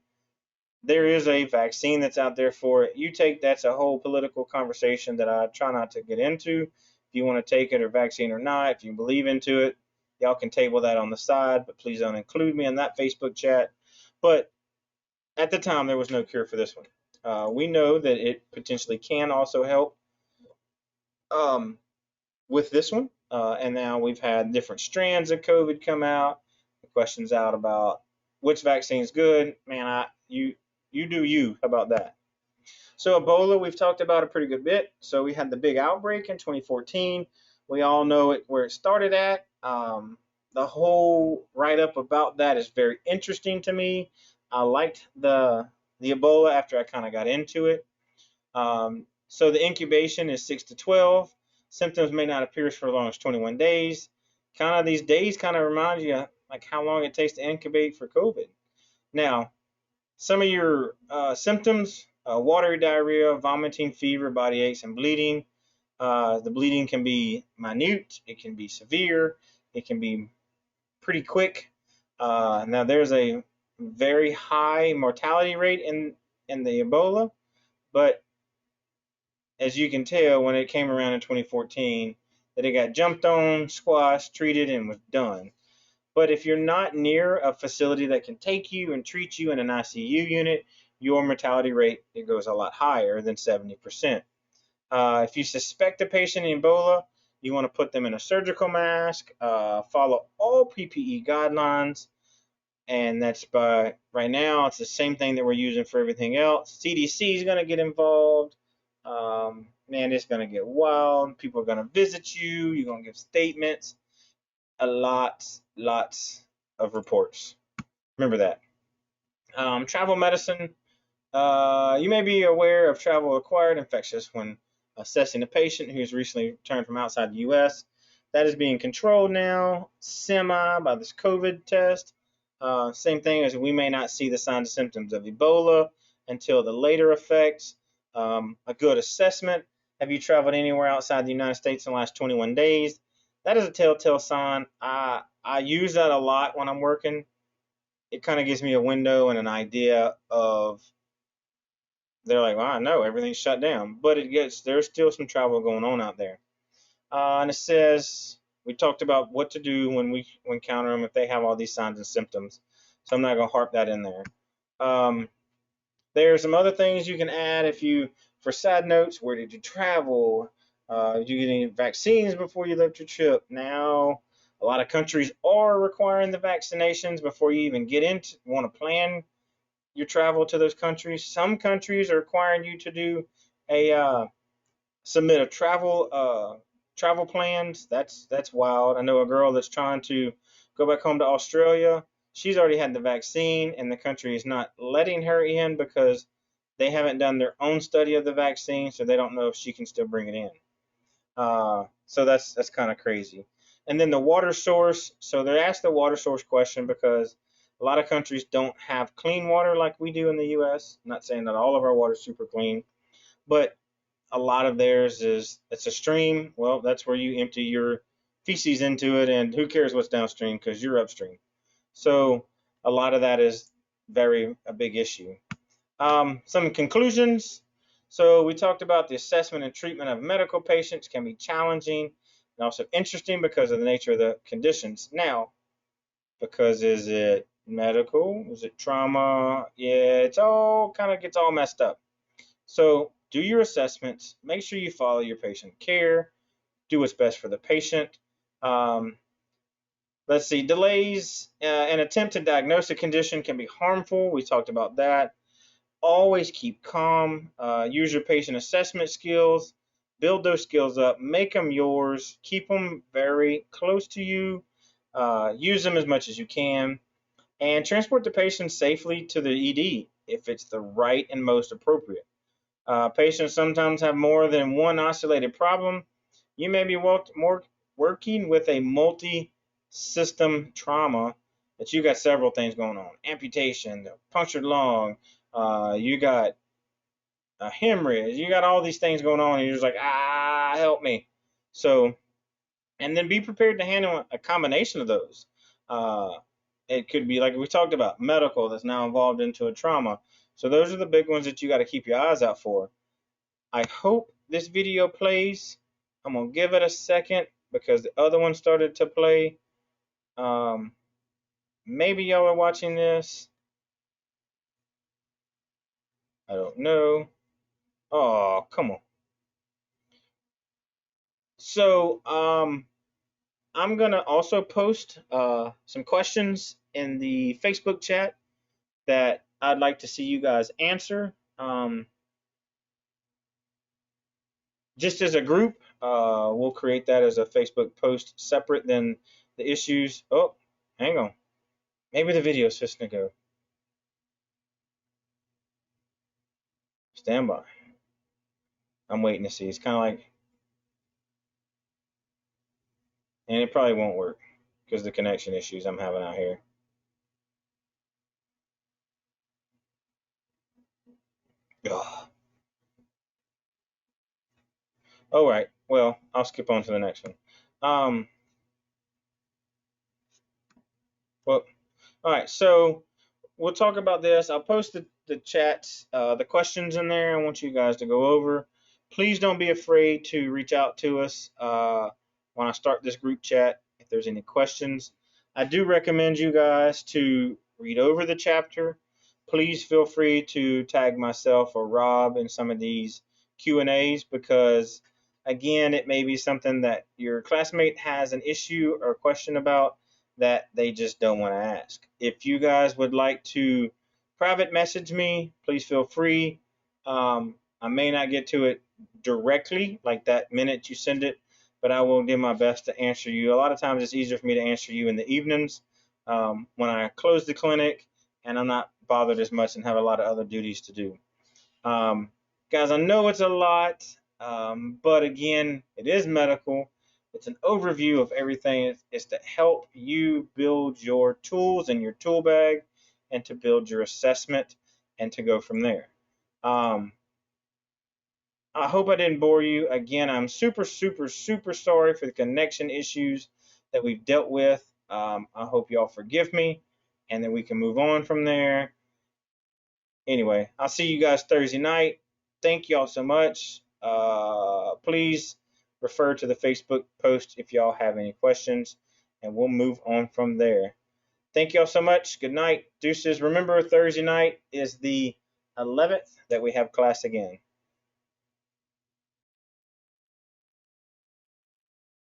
There is a vaccine that's out there for it. That's a whole political conversation that I try not to get into. If you want to take it or vaccine or not, if you believe into it, y'all can table that on the side, but please don't include me in that Facebook chat. But at the time, there was no cure for this one. We know that it potentially can also help with this one. And now we've had different strands of COVID come out. The question's out about which vaccine's good. Man, you do you. How about that? So Ebola, we've talked about a pretty good bit. So we had the big outbreak in 2014. We all know where it started at. The whole write-up about that is very interesting to me. I liked the Ebola after I kind of got into it. So the incubation is 6 to 12. Symptoms may not appear for as long as 21 days. Kind of these days kind of remind you like how long it takes to incubate for COVID. Now, some of your symptoms: watery diarrhea, vomiting, fever, body aches, and bleeding. The bleeding can be minute, it can be severe, it can be pretty quick. Now, there's a very high mortality rate in the Ebola, but as you can tell, when it came around in 2014, that it got jumped on, squashed, treated, and was done. But if you're not near a facility that can take you and treat you in an ICU unit, your mortality rate it goes a lot higher than 70%. If you suspect a patient in Ebola, you want to put them in a surgical mask, follow all PPE guidelines, and that's right now it's the same thing that we're using for everything else. CDC is going to get involved. Man, it's going to get wild. People are going to visit you. You're going to give statements. Lots of reports. Remember that. Travel medicine. You may be aware of travel-acquired infectious when assessing a patient who has recently returned from outside the U.S. That is being controlled now, semi, by this COVID test. Same thing as we may not see the signs and symptoms of Ebola until the later effects. A good assessment. Have you traveled anywhere outside the United States in the last 21 days? That is a telltale sign. I use that a lot when I'm working. It kind of gives me a window and an idea of, they're like, well, I know everything's shut down, but there's still some travel going on out there. And it says, we talked about what to do when we encounter them if they have all these signs and symptoms. So I'm not going to harp that in there. There's some other things you can add for side notes. Where did you travel? Did you get any vaccines before you left your trip? Now, a lot of countries are requiring the vaccinations before you even want to plan your travel to those countries. Some countries are requiring you to do submit a travel plans. That's wild. I know a girl that's trying to go back home to Australia. She's already had the vaccine, and the country is not letting her in because they haven't done their own study of the vaccine, so they don't know if she can still bring it in. So that's kind of crazy. And then the water source. So they asked the water source question because a lot of countries don't have clean water like we do in the U.S. I'm not saying that all of our water is super clean, but a lot of theirs it's a stream. Well, that's where you empty your feces into it, and who cares what's downstream because you're upstream. So a lot of that is a big issue. Some conclusions. So we talked about the assessment and treatment of medical patients can be challenging and also interesting because of the nature of the conditions. Now, because is it medical? Is it trauma? Yeah, it's all kind of gets all messed up. So do your assessments. Make sure you follow your patient care. Do what's best for the patient. Let's see. Delays. An attempt to diagnose a condition can be harmful. We talked about that. Always keep calm. Use your patient assessment skills. Build those skills up. Make them yours. Keep them very close to you. Use them as much as you can. And transport the patient safely to the ED if it's the right and most appropriate. Patients sometimes have more than one isolated problem. You may be working with a multi-system trauma that you got several things going on: amputation, punctured lung, you got a hemorrhage, you got all these things going on, and you're just like, help me. So, and then be prepared to handle a combination of those. Uh, it could be like we talked about, medical that's now involved into a trauma. So those are the big ones that you got to keep your eyes out for. I hope this video plays. I'm gonna give it a second because the other one started to play. Um, Maybe y'all are watching this. I don't know. Oh, come on. So, I'm gonna also post some questions in the Facebook chat that I'd like to see you guys answer. Just as a group, we'll create that as a Facebook post separate than the issues. Oh, hang on. Maybe the video's just gonna go. Stand by. I'm waiting to see. It's kind of like, and it probably won't work because of the connection issues I'm having out here. Ugh. All right. Well, I'll skip on to the next one. Well, all right. So we'll talk about this. I'll post the chats, the questions in there. I want you guys to go over. Please don't be afraid to reach out to us when I start this group chat if there's any questions. I do recommend you guys to read over the chapter. Please feel free to tag myself or Rob in some of these Q&As because, again, it may be something that your classmate has an issue or question about that they just don't want to ask. If you guys would like to private message me, please feel free. I may not get to it directly, like that minute you send it, but I will do my best to answer you. A lot of times it's easier for me to answer you in the evenings when I close the clinic and I'm not bothered as much and have a lot of other duties to do. Um, Guys, I know it's a lot, but again, it is medical. It's an overview of everything. It's to help you build your tools in your tool bag and to build your assessment and to go from there. I hope I didn't bore you. Again, I'm super, super, super sorry for the connection issues that we've dealt with. I hope y'all forgive me and then we can move on from there. Anyway, I'll see you guys Thursday night. Thank y'all so much. Please refer to the Facebook post if y'all have any questions, and we'll move on from there. Thank y'all so much. Good night. Deuces. Remember, Thursday night is the 11th that we have class again.